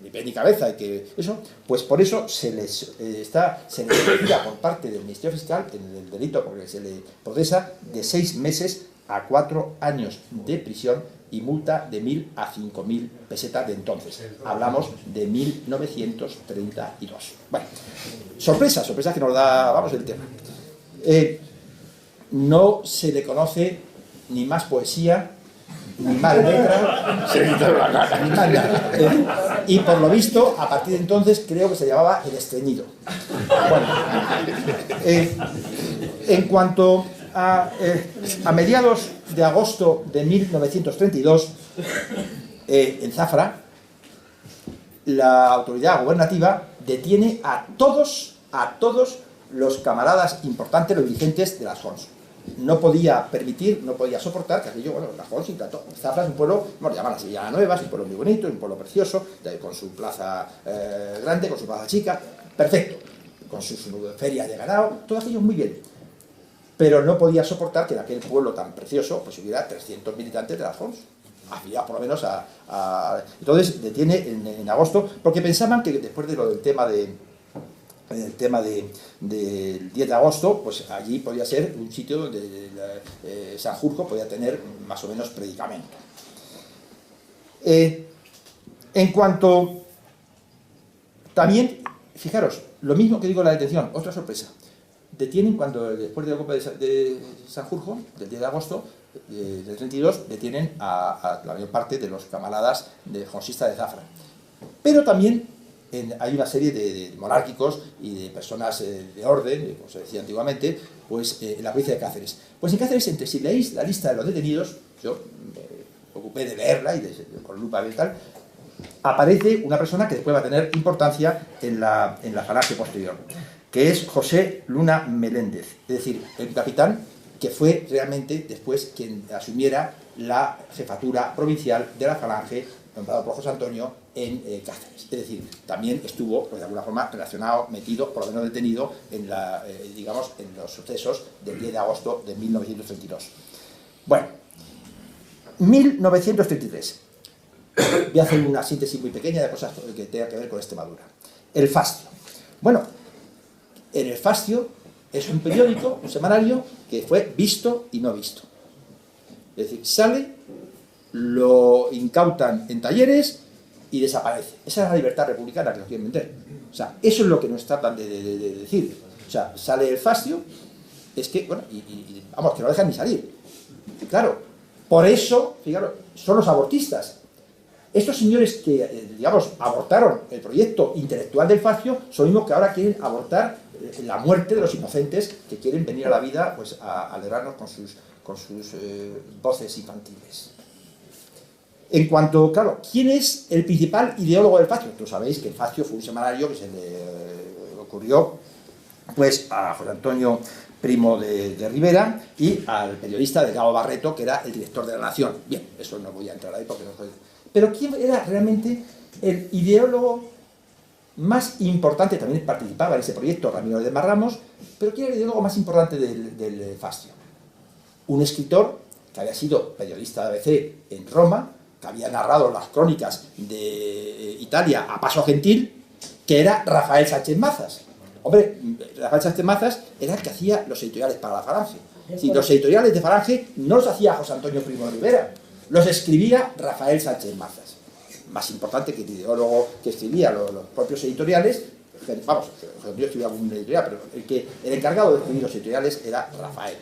pie ni cabeza, y que eso, pues por eso se les retira por parte del Ministerio Fiscal en el delito, porque se le procesa de 6 meses a 4 años de prisión y multa de 1.000 a 5.000 pesetas de entonces. Hablamos de 1932. Bueno, sorpresas que nos da, vamos, el tema. No se le conoce ni más poesía, ni más letra, ni más nada. Y por lo visto, a partir de entonces, creo que se llamaba El Estreñido. Bueno, en cuanto a mediados de agosto de 1932, en Zafra, la autoridad gubernativa detiene a todos los camaradas importantes, los dirigentes de las Jons. No podía permitir, no podía soportar que aquello, bueno, las Jons intentó. Zafra es un pueblo, bueno, llaman la Sevilla Nueva, es un pueblo muy bonito, es un pueblo precioso, con su plaza grande, con su plaza chica, perfecto, con sus ferias de ganado, todo aquello muy bien. Pero no podía soportar que en aquel pueblo tan precioso pues hubiera 300 militantes de las Jons, afiliados por lo menos Entonces detiene en agosto, porque pensaban que después de lo del tema del 10 de agosto, pues allí podía ser un sitio donde Sanjurjo podía tener más o menos predicamento. En cuanto... También, fijaros, lo mismo que digo en la detención, otra sorpresa. Detienen cuando, después de la Copa de Sanjurjo, del 10 de agosto del 32, detienen a la mayor parte de los camaradas de jonsistas de Zafra. Pero también hay una serie de monárquicos y de personas de orden, como se decía antiguamente, pues en la provincia de Cáceres. Pues en Cáceres, si leéis la lista de los detenidos, yo me ocupé de leerla y con lupa y tal, aparece una persona que después va a tener importancia en la falange posterior, que es José Luna Meléndez, es decir, el capitán que fue realmente después quien asumiera la jefatura provincial de la falange, nombrado por José Antonio en Cáceres. Es decir, también estuvo, pues, de alguna forma relacionado, metido, por lo menos detenido, en los sucesos del 10 de agosto de 1932. Bueno, 1933. Voy a hacer una síntesis muy pequeña de cosas que tengan que ver con Extremadura. El Fastio. Bueno, en el Fastio es un periódico, un semanario, que fue visto y no visto. Es decir, sale, lo incautan en talleres y desaparece. Esa es la libertad republicana que nos quieren vender. O sea, eso es lo que nos tratan de decir. O sea, sale el Fastio, es que, bueno, vamos, que no dejan ni salir. Claro, por eso, fijaros, son los abortistas. Estos señores que, digamos, abortaron el proyecto intelectual del Fastio son los mismos que ahora quieren abortar la muerte de los inocentes que quieren venir a la vida, pues, a alegrarnos con sus voces infantiles. En cuanto, claro, ¿quién es el principal ideólogo del Fastio? Tú sabéis que el Fastio fue un semanario que se le ocurrió, pues, a José Antonio Primo de Rivera y al periodista Delgado Barreto, que era el director de La Nación. Bien, eso no voy a entrar ahí porque no soy... Pero ¿quién era realmente el ideólogo más importante? También participaba en ese proyecto Ramiro de Marramos, pero ¿quién era el ideólogo más importante del Fastio? Un escritor que había sido periodista de ABC en Roma, que había narrado las crónicas de Italia a paso gentil, que era Rafael Sánchez Mazas. Hombre, Rafael Sánchez Mazas era el que hacía los editoriales para la Falange. Si los editoriales de Falange no los hacía José Antonio Primo de Rivera, los escribía Rafael Sánchez Mazas. Más importante que el ideólogo que escribía los propios editoriales. Vamos, yo escribía algún editorial, pero el encargado de escribir los editoriales era Rafael.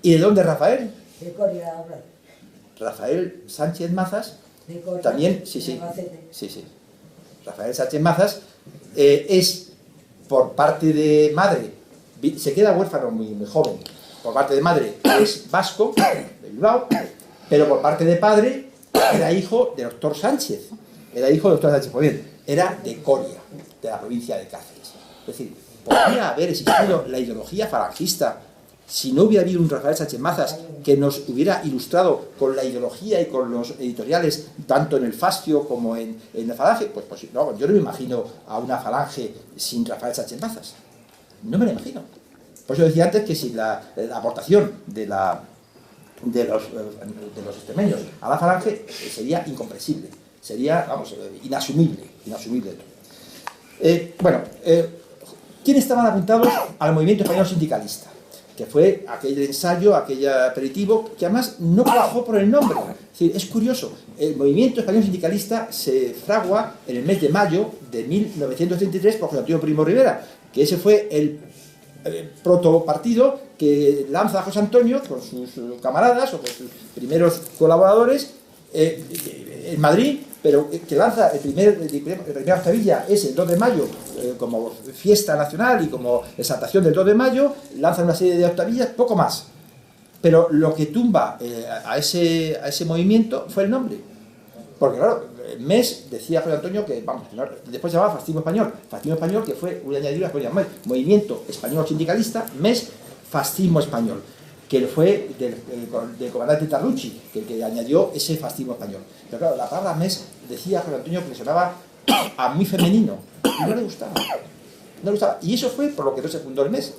¿Y de dónde es Rafael? De Coria, Rafael Sánchez Mazas, también, sí. Rafael Sánchez Mazas es, por parte de madre, se queda huérfano muy joven, por parte de madre es vasco, de Bilbao, pero por parte de padre era hijo del doctor Sánchez, pues bien, era de Coria. de la provincia de Cáceres. Es decir, podría haber existido la ideología falangista si no hubiera habido un Rafael Sánchez Mazas que nos hubiera ilustrado con la ideología y con los editoriales, tanto en el Fastio como en la Falange. Pues no, yo no me imagino a una Falange sin Rafael Sánchez Mazas. No me lo imagino. Por eso decía antes que si la aportación de los extremeños a la Falange sería incomprensible, sería, vamos, inasumible. ¿Quiénes estaban apuntados al movimiento español sindicalista? Que fue aquel ensayo, aquel aperitivo, que además no trabajó por el nombre. Es decir, es curioso, el movimiento español sindicalista se fragua en el mes de mayo de 1933 por José Antonio Primo Rivera, que ese fue el protopartido que lanza José Antonio con sus camaradas o con sus primeros colaboradores en Madrid, pero que lanza la primera octavilla es el 2 de mayo como fiesta nacional y como exaltación del 2 de mayo, lanzan una serie de octavillas, poco más. Pero lo que tumba a ese movimiento fue el nombre. Porque claro, el mes decía José Antonio que, vamos, después se llamaba Fascismo Español, que fue un añadido a Movimiento Español Sindicalista, mes Fascismo Español, que fue del comandante Tarrucci, que añadió ese fascismo español. Pero claro, la palabra mes decía José Antonio que le sonaba a muy femenino, y no le gustaba. Y eso fue por lo que no se fundó el mes,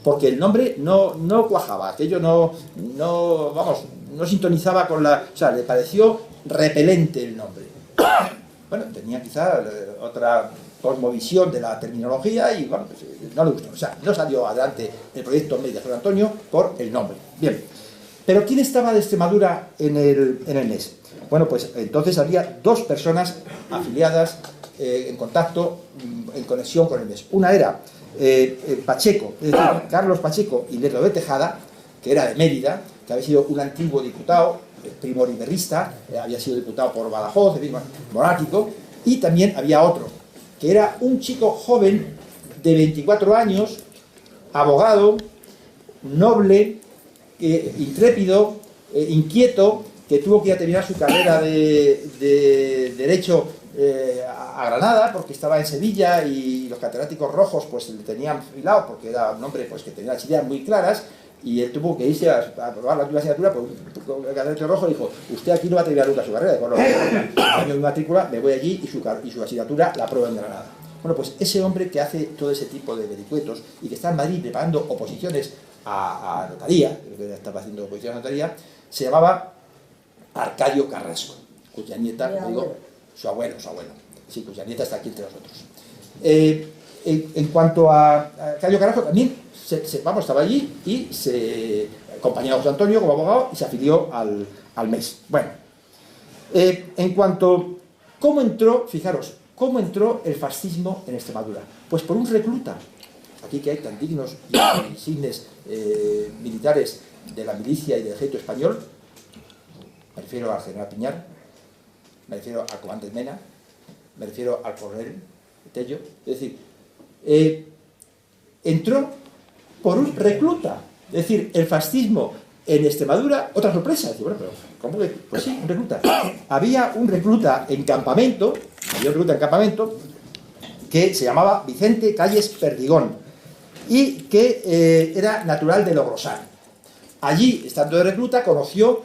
porque el nombre no cuajaba, aquello no sintonizaba con la... O sea, le pareció repelente el nombre. Bueno, tenía quizá otra cosmovisión de la terminología y bueno, pues, no le gustó. O sea, no salió adelante el proyecto MES de José Antonio por el nombre. Bien, pero ¿quién estaba de Extremadura en el MES? Bueno, pues entonces había dos personas afiliadas en contacto, en conexión con el MES. Una era Pacheco, es decir, Carlos Pacheco y Lerdo de Tejada, que era de Mérida, que había sido un antiguo diputado, primo riverista, había sido diputado por Badajoz, monárquico, y también había otro, que era un chico joven de 24 años, abogado, noble, intrépido, inquieto, que tuvo que ir a terminar su carrera de Derecho a Granada, porque estaba en Sevilla y los catedráticos rojos pues le tenían filado, porque era un hombre pues, que tenía las ideas muy claras, y él tuvo que irse a probar la última asignatura, pues el catedrático rojo dijo: usted aquí no va a terminar nunca su carrera, con los años de matrícula me voy allí y su asignatura la aprueba en Granada. Bueno, pues ese hombre que hace todo ese tipo de vericuetos y que está en Madrid preparando oposiciones a notaría, que estaba haciendo oposiciones a notaría, se llamaba Arcadio Carrasco, cuya nieta, su abuelo, sí, cuya nieta está aquí entre nosotros. En cuanto a Arcadio Carrasco, también estaba allí y se acompañó a José Antonio como abogado y se afilió al MES. Bueno, en cuanto cómo entró, fijaros, cómo entró el fascismo en Extremadura. Pues por un recluta, aquí que hay tan dignos y insignes militares de la milicia y del ejército español. Me refiero al general Piñar, me refiero al comandante Mena, me refiero al coronel Tello. Es decir, entró por un recluta. Es decir, el fascismo en Extremadura, otra sorpresa. Decir, bueno, pero ¿cómo que? Pues sí, un recluta. Había un recluta en campamento, que se llamaba Vicente Calles Perdigón y que era natural de Logrosán. Allí, estando de recluta, conoció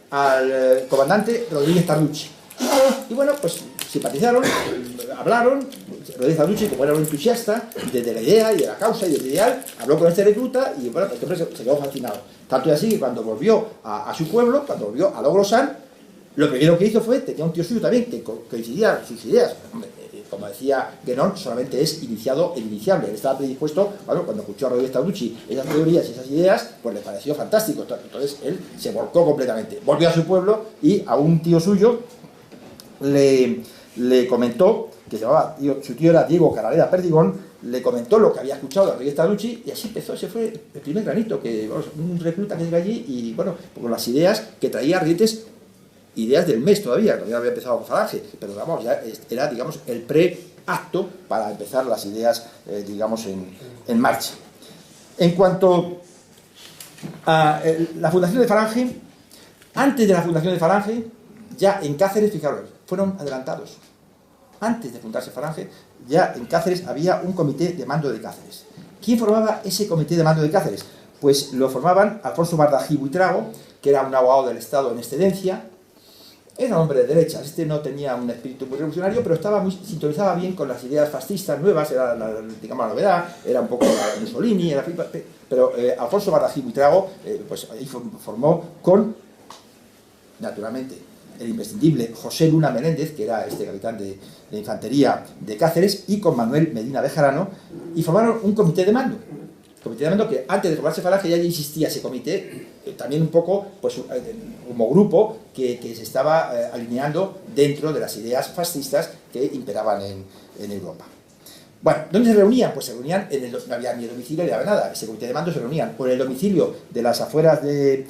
al comandante Rodríguez Tarrucci. Y bueno, pues simpatizaron, hablaron. Rodríguez Tarrucci, como era un entusiasta de la idea y de la causa y del ideal, habló con este recluta y bueno, este hombre se quedó fascinado. Tanto y así que cuando volvió a su pueblo, cuando volvió a Logrosán, lo primero que hizo fue, tenía un tío suyo también que coincidía sus ideas. Como decía Guénon, solamente es iniciado el iniciable. Él estaba predispuesto, bueno, cuando escuchó a Rodríguez Tarrucci esas teorías y esas ideas, pues le pareció fantástico. Entonces él se volcó completamente. Volvió a su pueblo y a un tío suyo le comentó, que su tío era Diego Carrera Perdigón, le comentó lo que había escuchado de Rodríguez Tarrucci y así empezó. Ese fue el primer granito, que un recluta que llega allí y bueno, con las ideas que traía Rietes, ideas del MES todavía, no había empezado con Falange, pero vamos, ya era, digamos, el preacto para empezar las ideas, digamos, en marcha. En cuanto a la fundación de Falange, antes de la fundación de Falange, ya en Cáceres, fijaros, fueron adelantados. antes de fundarse Falange, ya en Cáceres había un comité de mando de Cáceres. ¿Quién formaba ese comité de mando de Cáceres? Pues lo formaban Alfonso Bardají Buitrago, que era un abogado del Estado en excedencia. Era un hombre de derechas, no tenía un espíritu muy revolucionario, pero sintonizaba bien con las ideas fascistas nuevas, era digamos, la novedad, era un poco Mussolini, pero Alfonso Bardají Buitrago pues ahí formó con, naturalmente, el imprescindible José Luna Meléndez, que era capitán de infantería de Cáceres, y con Manuel Medina Bejarano, y formaron un comité de mando. Comité de mando que antes de formarse Falange ya existía ese comité, también un poco pues, como grupo que se estaba alineando dentro de las ideas fascistas que imperaban en Europa. Bueno, ¿dónde se reunían? Pues se reunían, no había ni domicilio ni había nada. Ese comité de mando se reunían o en el domicilio de las afueras de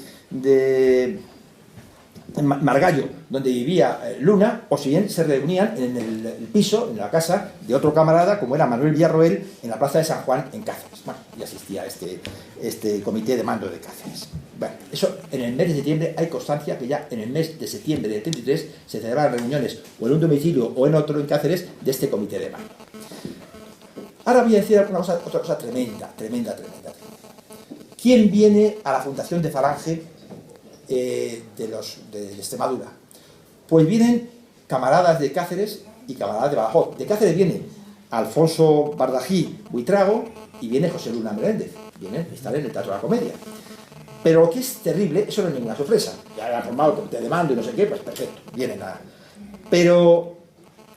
Margallo, donde vivía Luna, o si bien se reunían en el piso, en la casa de otro camarada, como era Manuel Villarroel, en la plaza de San Juan, en Cáceres. Bueno, y asistía a este comité de mando de Cáceres. Bueno, eso en el mes de septiembre hay constancia que ya en el mes de septiembre del 33 se celebraban reuniones o en un domicilio o en otro en Cáceres de este comité de mando. Ahora voy a decir otra cosa tremenda. ¿Quién viene a la fundación de Falange de Extremadura? Pues vienen camaradas de Cáceres y camaradas de Badajoz. De Cáceres viene Alfonso Bardají Buitrago y viene José Luna Meléndez. Vienen a estar en el Teatro de la Comedia. Pero lo que es terrible, eso no es ninguna sorpresa. Ya han formado el comité de mando y no sé qué, pues perfecto, vienen a... Pero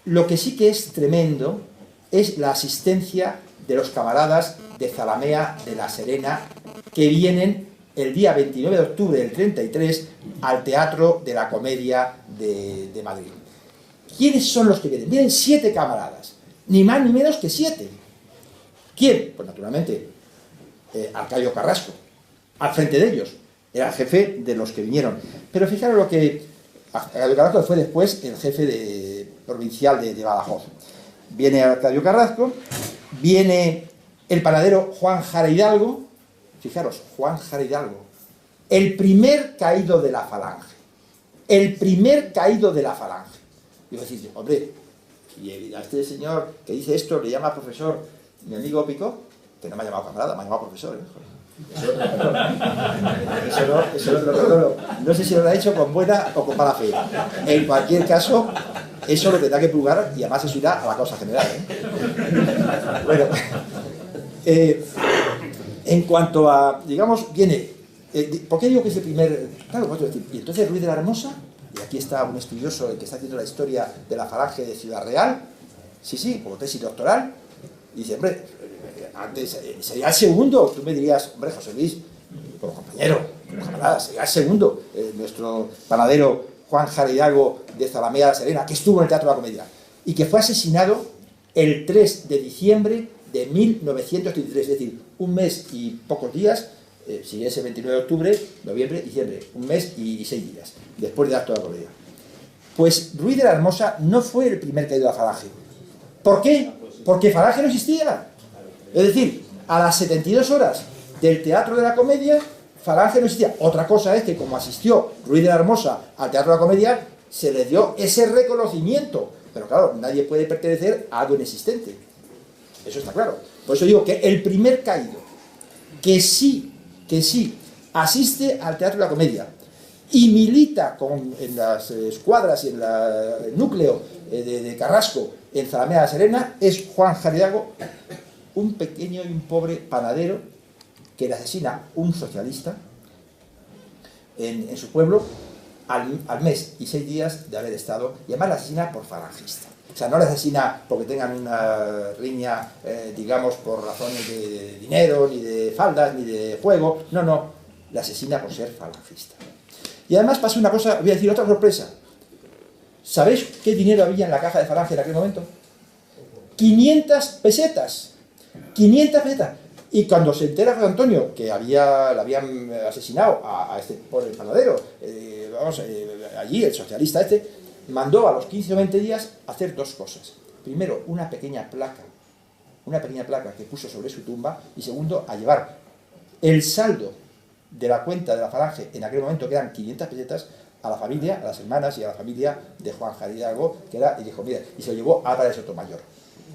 lo que sí que es tremendo es la asistencia de los camaradas de Zalamea de la Serena, que vienen el día 29 de octubre del 33 al Teatro de la Comedia de Madrid. ¿Quiénes son los que vienen? Vienen 7 camaradas, ni más ni menos que 7. ¿Quién? Pues naturalmente Arcadio Carrasco, al frente de ellos, era el jefe de los que vinieron. Pero fijaros lo que Arcadio Carrasco fue después el jefe provincial de Badajoz. Viene Arcadio Carrasco, viene el panadero Juan Jara Hidalgo. Fijaros, Juan Jara Hidalgo, el primer caído de la Falange. El primer caído de la Falange. Y vos decís, hombre, y a este señor que dice esto le llama profesor mi amigo Pico, que no me ha llamado camarada, me ha llamado profesor. Eso no sé si lo ha hecho con buena o con mala fe. En cualquier caso, eso lo tendrá que pulgar y además eso irá a la causa general. Bueno, en cuanto a, digamos, viene... ¿por qué digo que es el primer...? Claro, puedo decir, y entonces Ruiz de la Hermosa, y aquí está un estudioso el que está haciendo la historia de la Falange de Ciudad Real, sí, como tesis doctoral, y dice, hombre, antes sería el segundo, tú me dirías, hombre, José Luis, como compañero, como camarada, sería el segundo, nuestro panadero Juan Jara Hidalgo de Zalamea de la Serena, que estuvo en el Teatro de la Comedia, y que fue asesinado el 3 de diciembre de 1933, es decir, un mes y pocos días, si es el 29 de octubre, noviembre, diciembre, un mes y 6 días, después del acto de la Comedia. Pues Ruiz de la Hermosa no fue el primer caído de la Falange. ¿Por qué? Porque Falange no existía. Es decir, a las 72 horas del Teatro de la Comedia, Falange no existía. Otra cosa es que como asistió Ruiz de la Hermosa al Teatro de la Comedia, se le dio ese reconocimiento. Pero claro, nadie puede pertenecer a algo inexistente. Eso está claro. Por eso digo que el primer caído que sí asiste al Teatro de la Comedia y milita en las escuadras y en el núcleo de Carrasco en Zalamea de la Serena es Juan Jara Hidalgo, un pequeño y un pobre panadero que le asesina un socialista en su pueblo al mes y 6 días de haber estado, y además le asesina por falangista. O sea, no le asesina porque tengan una riña, digamos, por razones de dinero, ni de faldas, ni de juego. No, le asesina por ser falangista. Y además pasa una cosa, voy a decir otra sorpresa. ¿Sabéis qué dinero había en la caja de Falange en aquel momento? 500 pesetas. 500 pesetas. Y cuando se entera José Antonio que le habían asesinado a este pobre panadero, allí el socialista mandó a los 15 o 20 días hacer 2 cosas. Primero, una pequeña placa que puso sobre su tumba, y segundo, a llevar el saldo de la cuenta de la Falange en aquel momento, que eran 500 pesetas, a la familia, a las hermanas y a la familia de Juan Jara Hidalgo, que era, y dijo, mira, y se lo llevó a Álvarez de Sotomayor.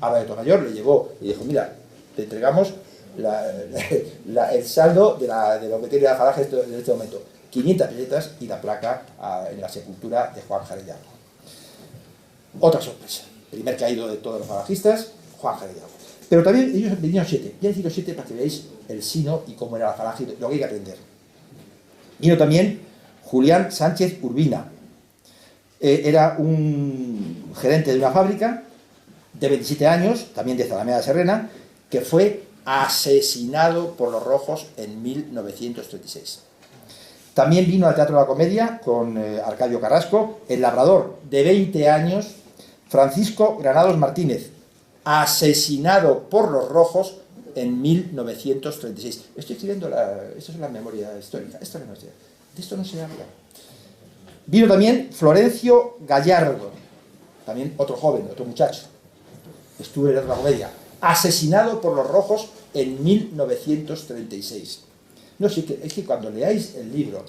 Álvarez de Sotomayor le llevó y dijo, mira, te entregamos el saldo de lo que tiene la Falange en este momento, 500 pesetas y la placa en la sepultura de Juan Jara Hidalgo. Otra sorpresa, primer caído de todos los falangistas, Juan Jara Hidalgo. Pero también ellos vinieron 7, voy a decir los 7 para que veáis el sino y cómo era la Falange, lo que hay que aprender. Vino también Julián Sánchez Urbina, era un gerente de una fábrica de 27 años, también de Zalamea de Serrena, que fue asesinado por los rojos en 1936. También vino al Teatro de la Comedia con Arcadio Carrasco, el labrador de 20 años, Francisco Granados Martínez, asesinado por los rojos en 1936. Estoy escribiendo, esto es la memoria histórica, esto no sé, de esto no se habla. Vino también Florencio Gallardo, también otro joven, otro muchacho, estuvo en el Teatro de la Comedia, asesinado por los rojos en 1936. No sé, es que cuando leáis el libro,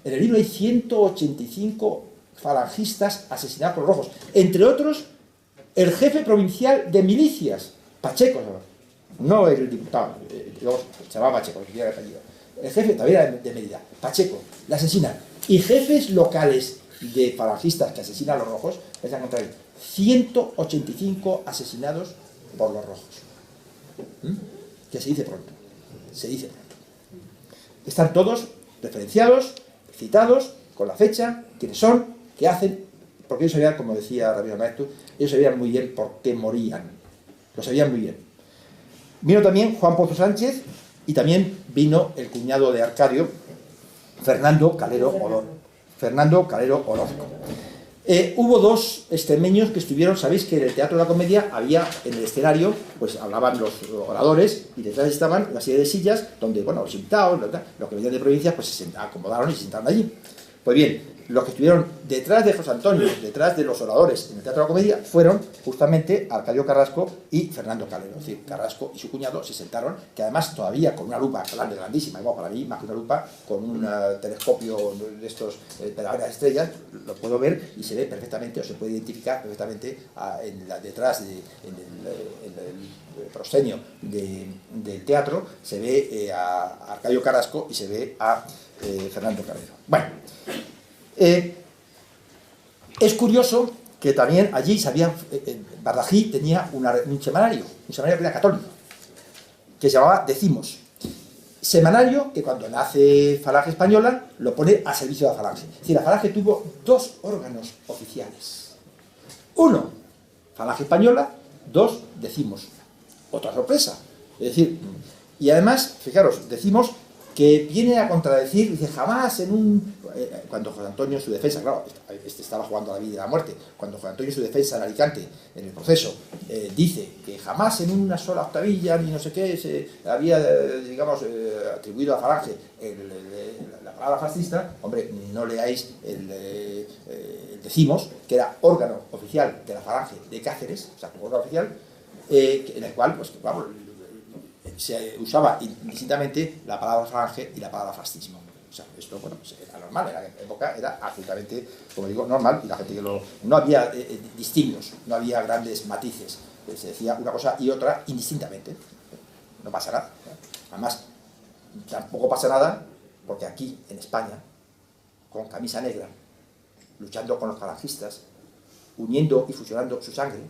en el libro hay 185 falangistas asesinados por los rojos, entre otros el jefe provincial de milicias, Pacheco, no el diputado, se llamaba Pacheco, el jefe también era de Mérida, Pacheco, le asesinan, y jefes locales de falangistas que asesinan a los rojos, es al contrario, 185 asesinados por los rojos. Que se dice pronto, se dice pronto. Están todos referenciados, citados, con la fecha, quiénes son, qué hacen, porque ellos sabían, como decía Ramiro Maeztu, ellos sabían muy bien por qué morían, lo sabían muy bien. Vino también Juan Pozo Sánchez y también vino el cuñado de Arcadio, Fernando Calero Orozco. Hubo dos extremeños que estuvieron, sabéis que en el Teatro de la Comedia había en el escenario, pues hablaban los oradores y detrás estaban una serie de sillas donde, bueno, los invitados, los que venían de provincias, pues se acomodaron y se sentaron allí. Pues bien, los que estuvieron detrás de José Antonio, detrás de los oradores en el Teatro de la Comedia, fueron justamente Arcadio Carrasco y Fernando Calero. Es decir, Carrasco y su cuñado se sentaron, que además todavía con una lupa grande, grandísima, igual para mí, más que una lupa, con un telescopio de estos de las estrellas, lo puedo ver y se ve perfectamente, o se puede identificar perfectamente detrás, en el proscenio del teatro, se ve a Arcadio Carrasco y se ve a Fernando Calero. Bueno, es curioso que también allí Bardají tenía un semanario que era católico, que se llamaba Decimos. Semanario que cuando nace Falange Española lo pone a servicio de la Falange. Es decir, la Falange tuvo dos órganos oficiales. Uno, Falange Española, dos, Decimos. Otra sorpresa. Es decir, y además, fijaros, Decimos que viene a contradecir, dice, jamás en un... cuando José Antonio en su defensa, claro, estaba jugando a la vida y a la muerte, cuando José Antonio en su defensa en Alicante, en el proceso, dice que jamás en una sola octavilla, ni no sé qué, se había, digamos, atribuido a Falange la palabra fascista, hombre, no leáis el Decimos, que era órgano oficial de la Falange de Cáceres, o sea, como órgano oficial, en el cual, pues, vamos, se usaba indistintamente la palabra falange y la palabra fascismo. O sea, esto, bueno, pues era normal, en la época era absolutamente, como digo, normal, y la gente que no había distingos, no había grandes matices, se decía una cosa y otra indistintamente, no pasa nada. Además, tampoco pasa nada porque aquí, en España, con camisa negra, luchando con los falangistas, uniendo y fusionando su sangre,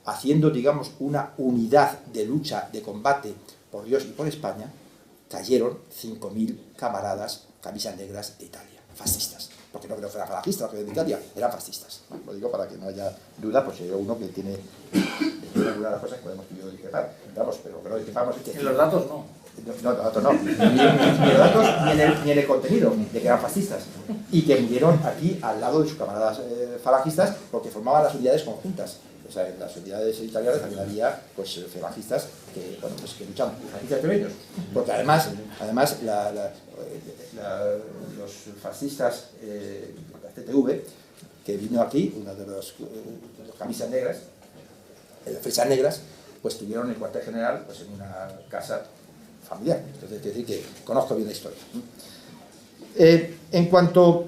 haciendo, digamos, una unidad de lucha, de combate por Dios y por España, cayeron 5.000 camaradas, camisas negras de Italia, fascistas. Porque no creo que fueran falangistas, los que de Italia eran fascistas. Bueno, lo digo para que no haya duda, pues hay uno que tiene alguna de las cosas que podemos discrepar. Pero que no discrepamos es que... En los datos no. No, los datos no. Ni en los datos ni en el contenido de que eran fascistas. Y que murieron aquí al lado de sus camaradas falangistas porque formaban las unidades conjuntas. O sea, en las unidades italianas también había, pues, falangistas que, bueno, pues, que luchaban con ellos. Porque además los fascistas de la CTV, que vino aquí, uno de los camisas negras, flechas negras, pues tuvieron el cuartel general, pues, en una casa familiar. Entonces, quiero decir que conozco bien la historia. En cuanto...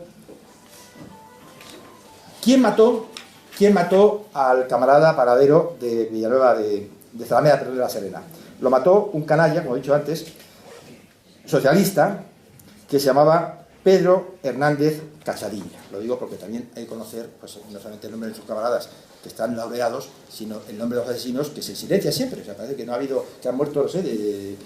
¿Quién mató al camarada Paradero de Villanueva de Zalamea, de la Serena? Lo mató un canalla, como he dicho antes, socialista, que se llamaba Pedro Hernández Cachadilla. Lo digo porque también hay que conocer, pues, no solamente el nombre de sus camaradas que están laureados, sino el nombre de los asesinos, que se silencia siempre. O sea, parece que no ha habido, que han muerto, no sé, de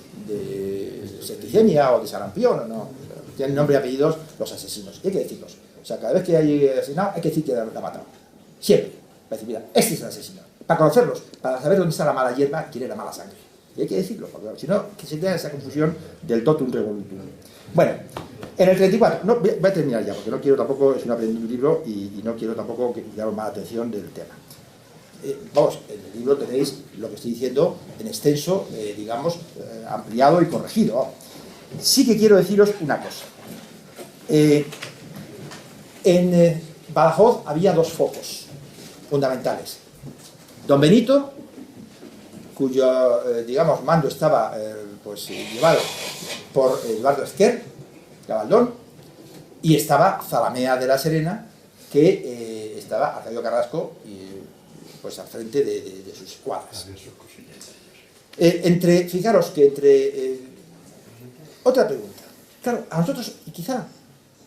septicemia o de sarampión, no. Tienen nombre y apellidos los asesinos. Y hay que decirlos. O sea, cada vez que hay asesinado, hay que decir que la ha matado. Siempre. Para decir, mira, este es el asesino. Para conocerlos, para saber dónde está la mala hierba, quién es la mala sangre. Y hay que decirlo, porque si no, que se crea esa confusión del totum revolutum. Bueno, en el 34, no, voy a terminar ya, porque no quiero tampoco, es un libro y no quiero tampoco que llame más la atención del tema. Vamos, en el libro tenéis lo que estoy diciendo en extenso, digamos, ampliado y corregido. Sí que quiero deciros una cosa. En Badajoz había dos focos fundamentales. Don Benito, cuyo, digamos, mando estaba pues, llevado por Eduardo Ezquer, Gabaldón, y estaba Zalamea de la Serena, que estaba Arcadio Carrasco pues, al frente de sus escuadras. Fijaros que entre... otra pregunta. Claro, a nosotros, y quizá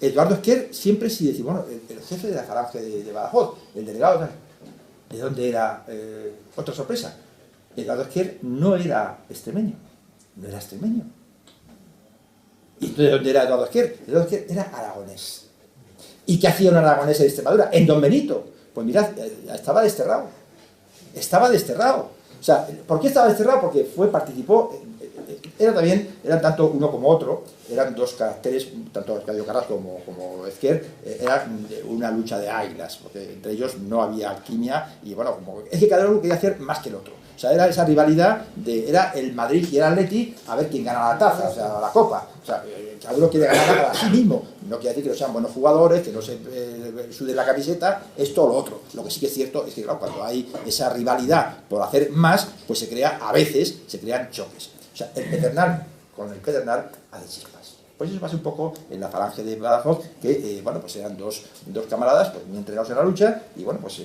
Eduardo Ezquer siempre sí decimos, bueno, el jefe de la falange de Badajoz, el delegado, ¿de dónde era? Otra sorpresa. Eduardo Ezquer no era extremeño. No era extremeño. ¿Y de dónde era Eduardo Ezquer? Eduardo Ezquer era aragonés. ¿Y qué hacía un aragonés en Extremadura? En Don Benito. Pues mirad, estaba desterrado. Estaba desterrado. O sea, ¿por qué estaba desterrado? Porque participó... eran tanto uno como otro, eran dos caracteres, tanto Arcadio Carrasco como Ezquer, era una lucha de águilas, porque entre ellos no había alquimia, y bueno, es que cada uno quería hacer más que el otro. O sea, era esa rivalidad, era el Madrid y el Atleti, a ver quién gana la taza, o sea, la copa. O sea, cada uno quiere ganar para sí mismo. No quiere decir que no sean buenos jugadores, que no se suden la camiseta, esto o lo otro. Lo que sí que es cierto es que, claro, cuando hay esa rivalidad por hacer más, pues a veces se crean choques. O sea, el Pedernal con el Pedernal hace chispas. Pues eso pasa un poco en la falange de Badajoz, que, bueno, pues eran dos camaradas, pues muy entregados en la lucha, y bueno, pues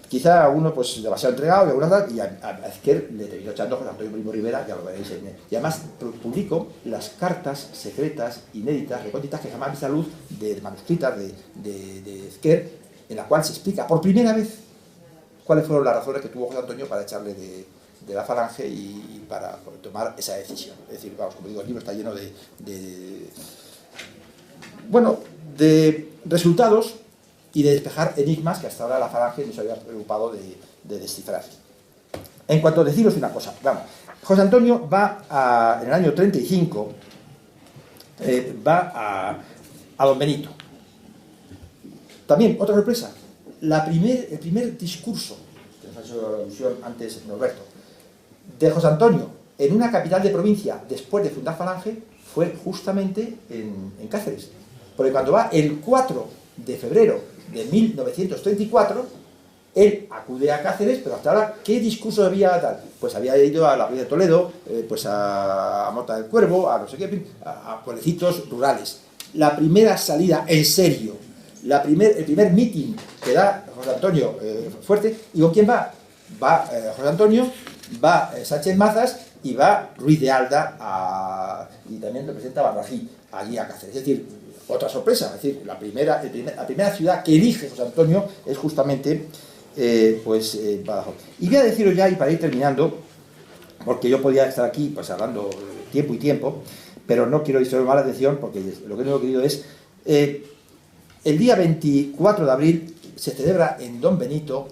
quizá a uno pues demasiado entregado y a Ezquer le terminó echando José Antonio Primo Rivera, ya lo veréis. Y además publico las cartas secretas, inéditas, recónditas, que jamás vi la luz, de manuscritas de Ezquer, en la cual se explica por primera vez cuáles fueron las razones que tuvo José Antonio para echarle de la falange y para tomar esa decisión. Es decir, vamos, como digo, el libro está lleno de resultados y de despejar enigmas que hasta ahora la falange no se había preocupado de descifrar. En cuanto a deciros una cosa, vamos, José Antonio va en el año 35, va a Don Benito. También, otra sorpresa, el primer discurso, que nos ha hecho alusión antes Norberto, de José Antonio en una capital de provincia después de fundar falange fue justamente en Cáceres. Porque cuando va el 4 de febrero de 1934, él acude a Cáceres, pero hasta ahora, ¿qué discurso había tal? Pues había ido a la Plaza de Toledo, pues a Mota del Cuervo, a no sé qué, a pueblecitos rurales. La primera salida en serio, el primer meeting que da José Antonio fuerte, ¿y con quién va? Va José Antonio, va Sánchez Mazas y va Ruiz de Alda y también representa a Barrají allí a Cáceres. Es decir, otra sorpresa, es decir, la primera ciudad que elige José Antonio es justamente Badajoz. Y voy a deciros ya, y para ir terminando, porque yo podía estar aquí pues hablando tiempo y tiempo, pero no quiero distraer más la atención, porque lo que no he querido es el día 24 de abril se celebra en Don Benito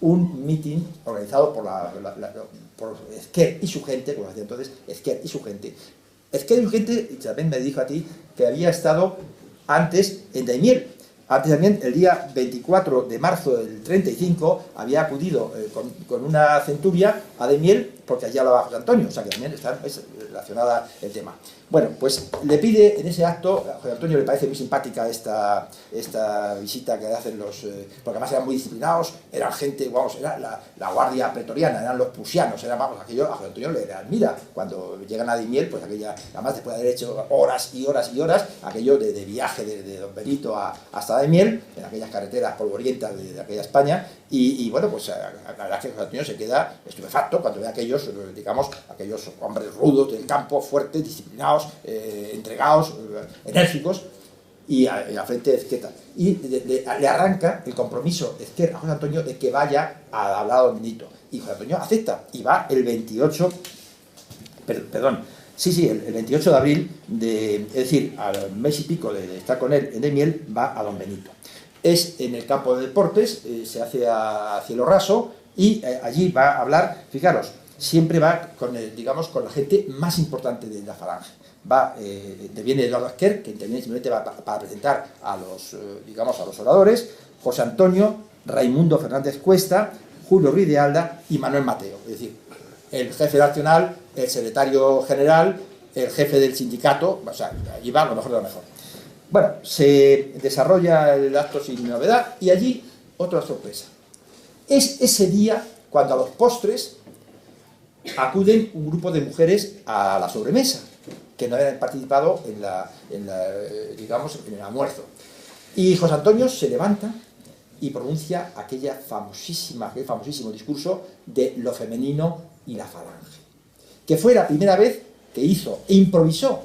un meeting organizado por Ezquer y su gente, como hacía entonces, Ezquer y su gente. Ezquer y su gente, y también me dijo a ti, que había estado antes en Daimiel. Antes también, el día 24 de marzo del 35, había acudido con una centuria a Daimiel, porque allí hablaba José Antonio, o sea que también está relacionada el tema. Bueno, pues le pide en ese acto, a José Antonio le parece muy simpática esta visita que hacen porque además eran muy disciplinados, eran gente, vamos, era la guardia pretoriana, eran los prusianos, eran, vamos, aquello a José Antonio le admira. Cuando llegan a Daimiel, pues aquella, además después de haber hecho horas y horas y horas, aquello de viaje de Don Benito hasta Daimiel, en aquellas carreteras polvorientas de aquella España, y bueno, pues la verdad es que José Antonio se queda estupefacto cuando ve a aquellos, digamos, aquellos hombres rudos del campo, fuertes, disciplinados, entregados, enérgicos, y a frente de Ezquerra. Y le arranca el compromiso Ezquerra a José Antonio de que vaya a hablar a Don Benito. Y José Antonio acepta, y va el 28, el 28 de abril, es decir, al mes y pico de estar con él en Daimiel, va a Don Benito. Es en el campo de deportes, se hace a cielo raso, y allí va a hablar, fijaros, siempre va con la gente más importante de la falange. Interviene Eduardo Azquer, que interviene simplemente para presentar a los oradores, José Antonio, Raimundo Fernández Cuesta, Julio Ruiz de Alda y Manuel Mateo. Es decir, el jefe nacional, el secretario general, el jefe del sindicato, o sea, allí va lo mejor de lo mejor. Bueno, se desarrolla el acto sin novedad y allí otra sorpresa. Es ese día cuando a los postres acuden un grupo de mujeres a la sobremesa, que no habían participado en el almuerzo. Y José Antonio se levanta y pronuncia aquel famosísimo discurso de lo femenino y la falange, que fue la primera vez que improvisó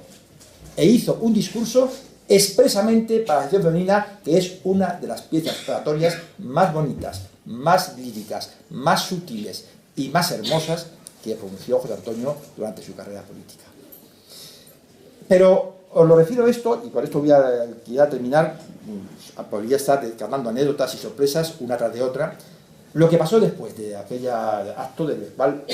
un discurso expresamente para la acción femenina, que es una de las piezas oratorias más bonitas, más líricas, más sutiles y más hermosas que pronunció José Antonio durante su carrera política. Pero os lo refiero a esto, y con esto voy a terminar, podría estar descargando anécdotas y sorpresas una tras de otra, lo que pasó después de aquel acto del cual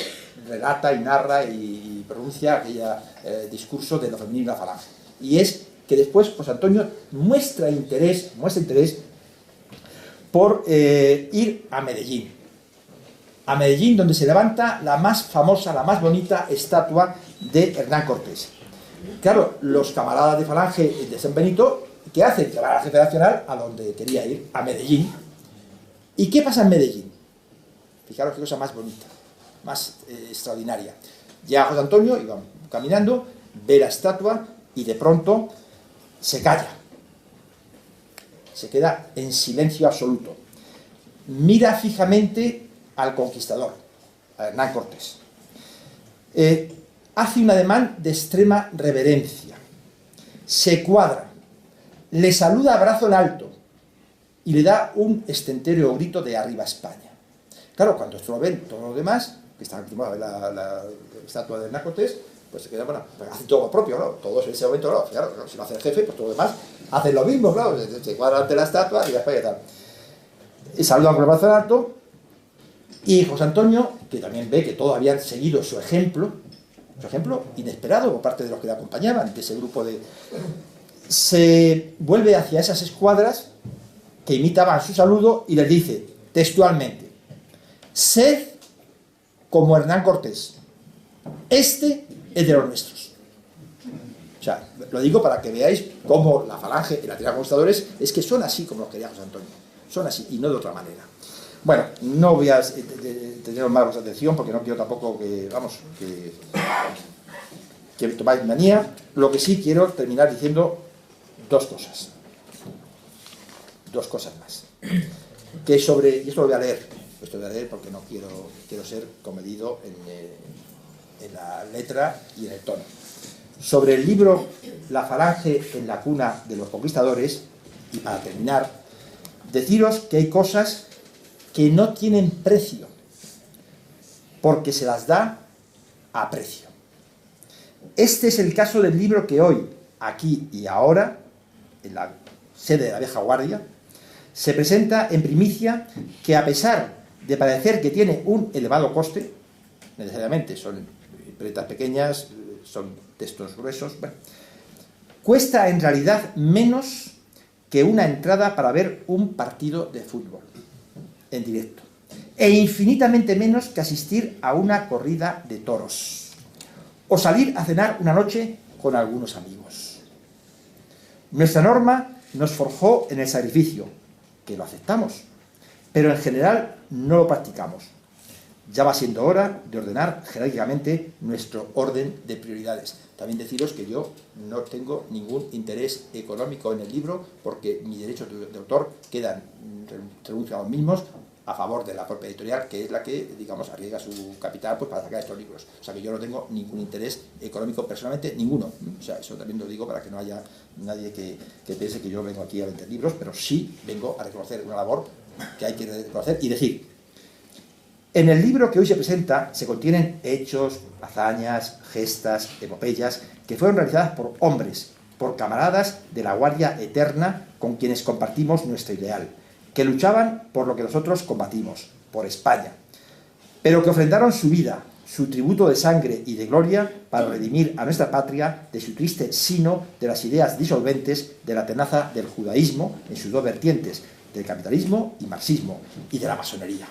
relata y narra y pronuncia aquel discurso de lo femenino y la falange. Y es que después José Antonio muestra interés por ir a Medellín. A Medellín, donde se levanta la más famosa, la más bonita estatua de Hernán Cortés. Claro, los camaradas de falange de San Benito, ¿qué hacen? Que van al jefe nacional a donde quería ir, a Medellín. ¿Y qué pasa en Medellín? Fijaros qué cosa más bonita, más extraordinaria. Llega José Antonio, iba caminando, ve la estatua y de pronto se calla. Se queda en silencio absoluto. Mira fijamente al conquistador, a Hernán Cortés. Hace un ademán de extrema reverencia. Se cuadra, le saluda a brazo en alto y le da un estentéreo grito de arriba España. Claro, cuando esto lo ven todos los demás, que están acostumbrados a ver la estatua de Hernán Cortés, pues se queda, bueno, hacen todo lo propio, claro, todos en ese momento, claro, si lo hace el jefe, pues todo lo demás hacen lo mismo, claro, se cuadran ante la estatua y después tal. Y saludan con el brazo en alto, y José Antonio, que también ve que todos habían seguido su ejemplo inesperado por parte de los que le acompañaban, de ese grupo se vuelve hacia esas escuadras que imitaban su saludo y les dice textualmente: sed como Hernán Cortés, este es de los nuestros. O sea, lo digo para que veáis cómo la falange y la tira de conquistadores es que son así como los quería José Antonio, son así y no de otra manera. Bueno, no voy a tener más vuestra atención porque no quiero tampoco que tomáis manía. Lo que sí quiero terminar diciendo dos cosas más. Y esto lo voy a leer porque no quiero ser comedido en la letra y en el tono. Sobre el libro La falange en la cuna de los conquistadores, y para terminar, deciros que hay cosas que no tienen precio, porque se las da a precio. Este es el caso del libro que hoy, aquí y ahora, en la sede de la vieja guardia, se presenta en primicia, que a pesar de parecer que tiene un elevado coste, necesariamente son letras pequeñas, son textos gruesos, bueno, cuesta en realidad menos que una entrada para ver un partido de fútbol en directo, e infinitamente menos que asistir a una corrida de toros, o salir a cenar una noche con algunos amigos. Nuestra norma nos forjó en el sacrificio, que lo aceptamos, pero en general no lo practicamos. Ya va siendo hora de ordenar jerárquicamente nuestro orden de prioridades. También deciros que yo no tengo ningún interés económico en el libro, porque mis derechos de autor quedan renunciados mismos a favor de la propia editorial, que es la que, digamos, arriesga su capital pues, para sacar estos libros. O sea que yo no tengo ningún interés económico personalmente, ninguno. O sea, eso también lo digo para que no haya nadie que piense que yo vengo aquí a vender libros, pero sí vengo a reconocer una labor que hay que reconocer y decir. En el libro que hoy se presenta se contienen hechos, hazañas, gestas, epopeyas que fueron realizadas por hombres, por camaradas de la Guardia Eterna con quienes compartimos nuestro ideal, que luchaban por lo que nosotros combatimos, por España, pero que ofrendaron su vida, su tributo de sangre y de gloria para redimir a nuestra patria de su triste sino de las ideas disolventes de la tenaza del judaísmo en sus dos vertientes, del capitalismo y marxismo, y de la masonería.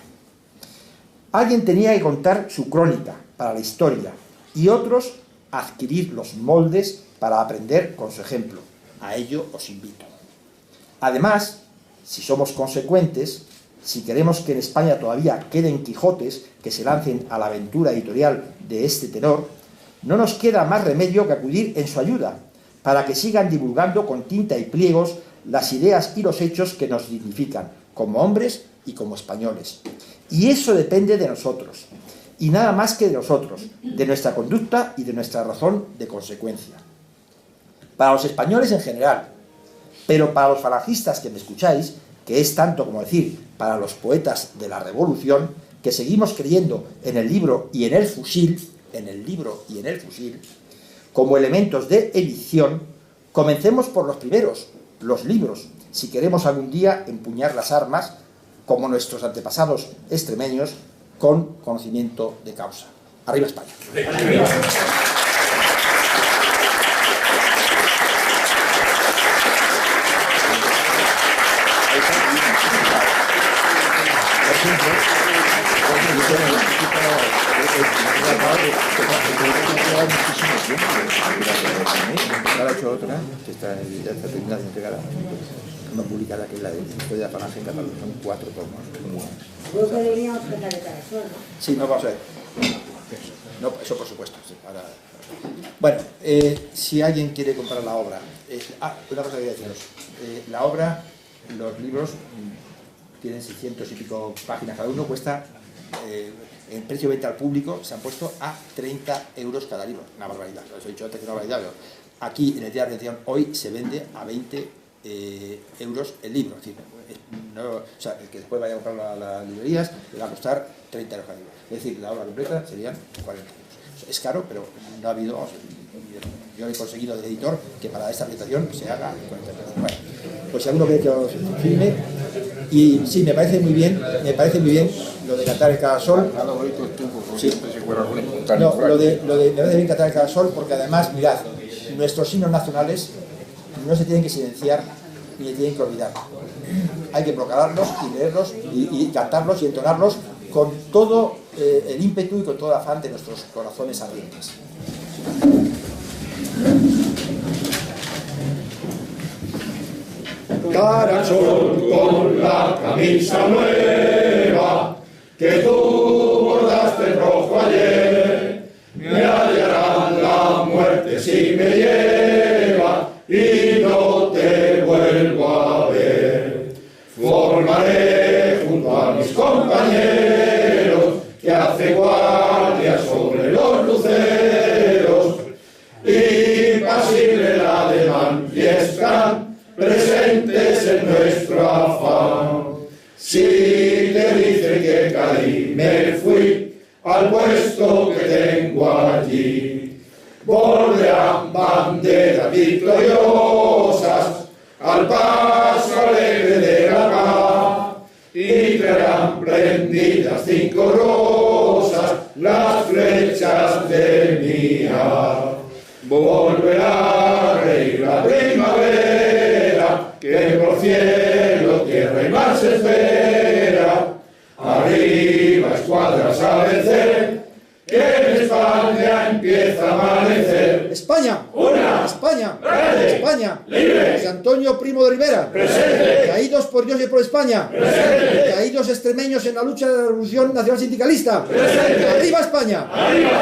Alguien tenía que contar su crónica para la historia y otros adquirir los moldes para aprender con su ejemplo. A ello os invito. Además, si somos consecuentes, si queremos que en España todavía queden Quijotes que se lancen a la aventura editorial de este tenor, no nos queda más remedio que acudir en su ayuda, para que sigan divulgando con tinta y pliegos las ideas y los hechos que nos dignifican, como hombres y como españoles. Y eso depende de nosotros, y nada más que de nosotros, de nuestra conducta y de nuestra razón de consecuencia. Para los españoles en general, pero para los falangistas que me escucháis, que es tanto como decir para los poetas de la Revolución, que seguimos creyendo en el libro y en el fusil, como elementos de edición, comencemos por los primeros, los libros, si queremos algún día empuñar las armas, como nuestros antepasados extremeños, con conocimiento de causa. ¡Arriba España! ¡Arriba! Ahora he hecho otra, que ya está terminada de entregar, no publicada, que es la de Historia de la Falange en Cataluña, son 4 tomos. Luego deberíamos tratar de Carasol, ¿no? Sí, no, vamos a ver. No, eso por supuesto. Sí, ahora. Bueno, si alguien quiere comprar la obra, una cosa que quería deciros. La obra, los libros, tienen 600 y pico páginas cada uno, cuesta, en precio de venta al público, se han puesto a 30 euros cada libro. Una barbaridad, os he dicho antes que una barbaridad, pero aquí en el Día de la Redención hoy se vende a 20 euros el libro. Es decir, no, o sea, el que después vaya a comprarlo a las librerías le va a costar 30 euros cada libro. Es decir, la obra completa serían 40 euros. Es caro, pero no ha habido, yo he conseguido del editor que para esta presentación se haga 40 euros. Bueno, pues si alguno quiere que os firme, y sí, me parece muy bien lo de cantar el Carasol. Sí. No, lo de me parece bien cantar el Carasol, porque además, mirad, nuestros himnos nacionales no se tienen que silenciar ni se tienen que olvidar. Hay que proclamarlos y leerlos y cantarlos y entonarlos con todo el ímpetu y con todo el afán de nuestros corazones ardientes. Carasol con la camisa nueva que tú bordaste rojo ayer, me hallarán la muerte si me lleva y no te vuelvo a ver. Formaré junto a mis compañeros que hace guardia sobre los luceros, impasible el ademán y están presentes en nuestro afán. Si te dicen que caí, me fui al puesto que tengo allí. Volverán banderas victoriosas al paso alegre de la paz y traerán prendidas 5 rosas las flechas de mi ar. Volverá a reír la primavera que por cielo, tierra y mar se espera. Arriba escuadras a vencer que en España empieza a amanecer. España. Una. España. Grande. España. Libre. José Antonio Primo de Rivera. Presente. Caídos por Dios y por España. Presente. Caídos extremeños en la lucha de la Revolución Nacional Sindicalista. Presente. ¡Arriba España! Arriba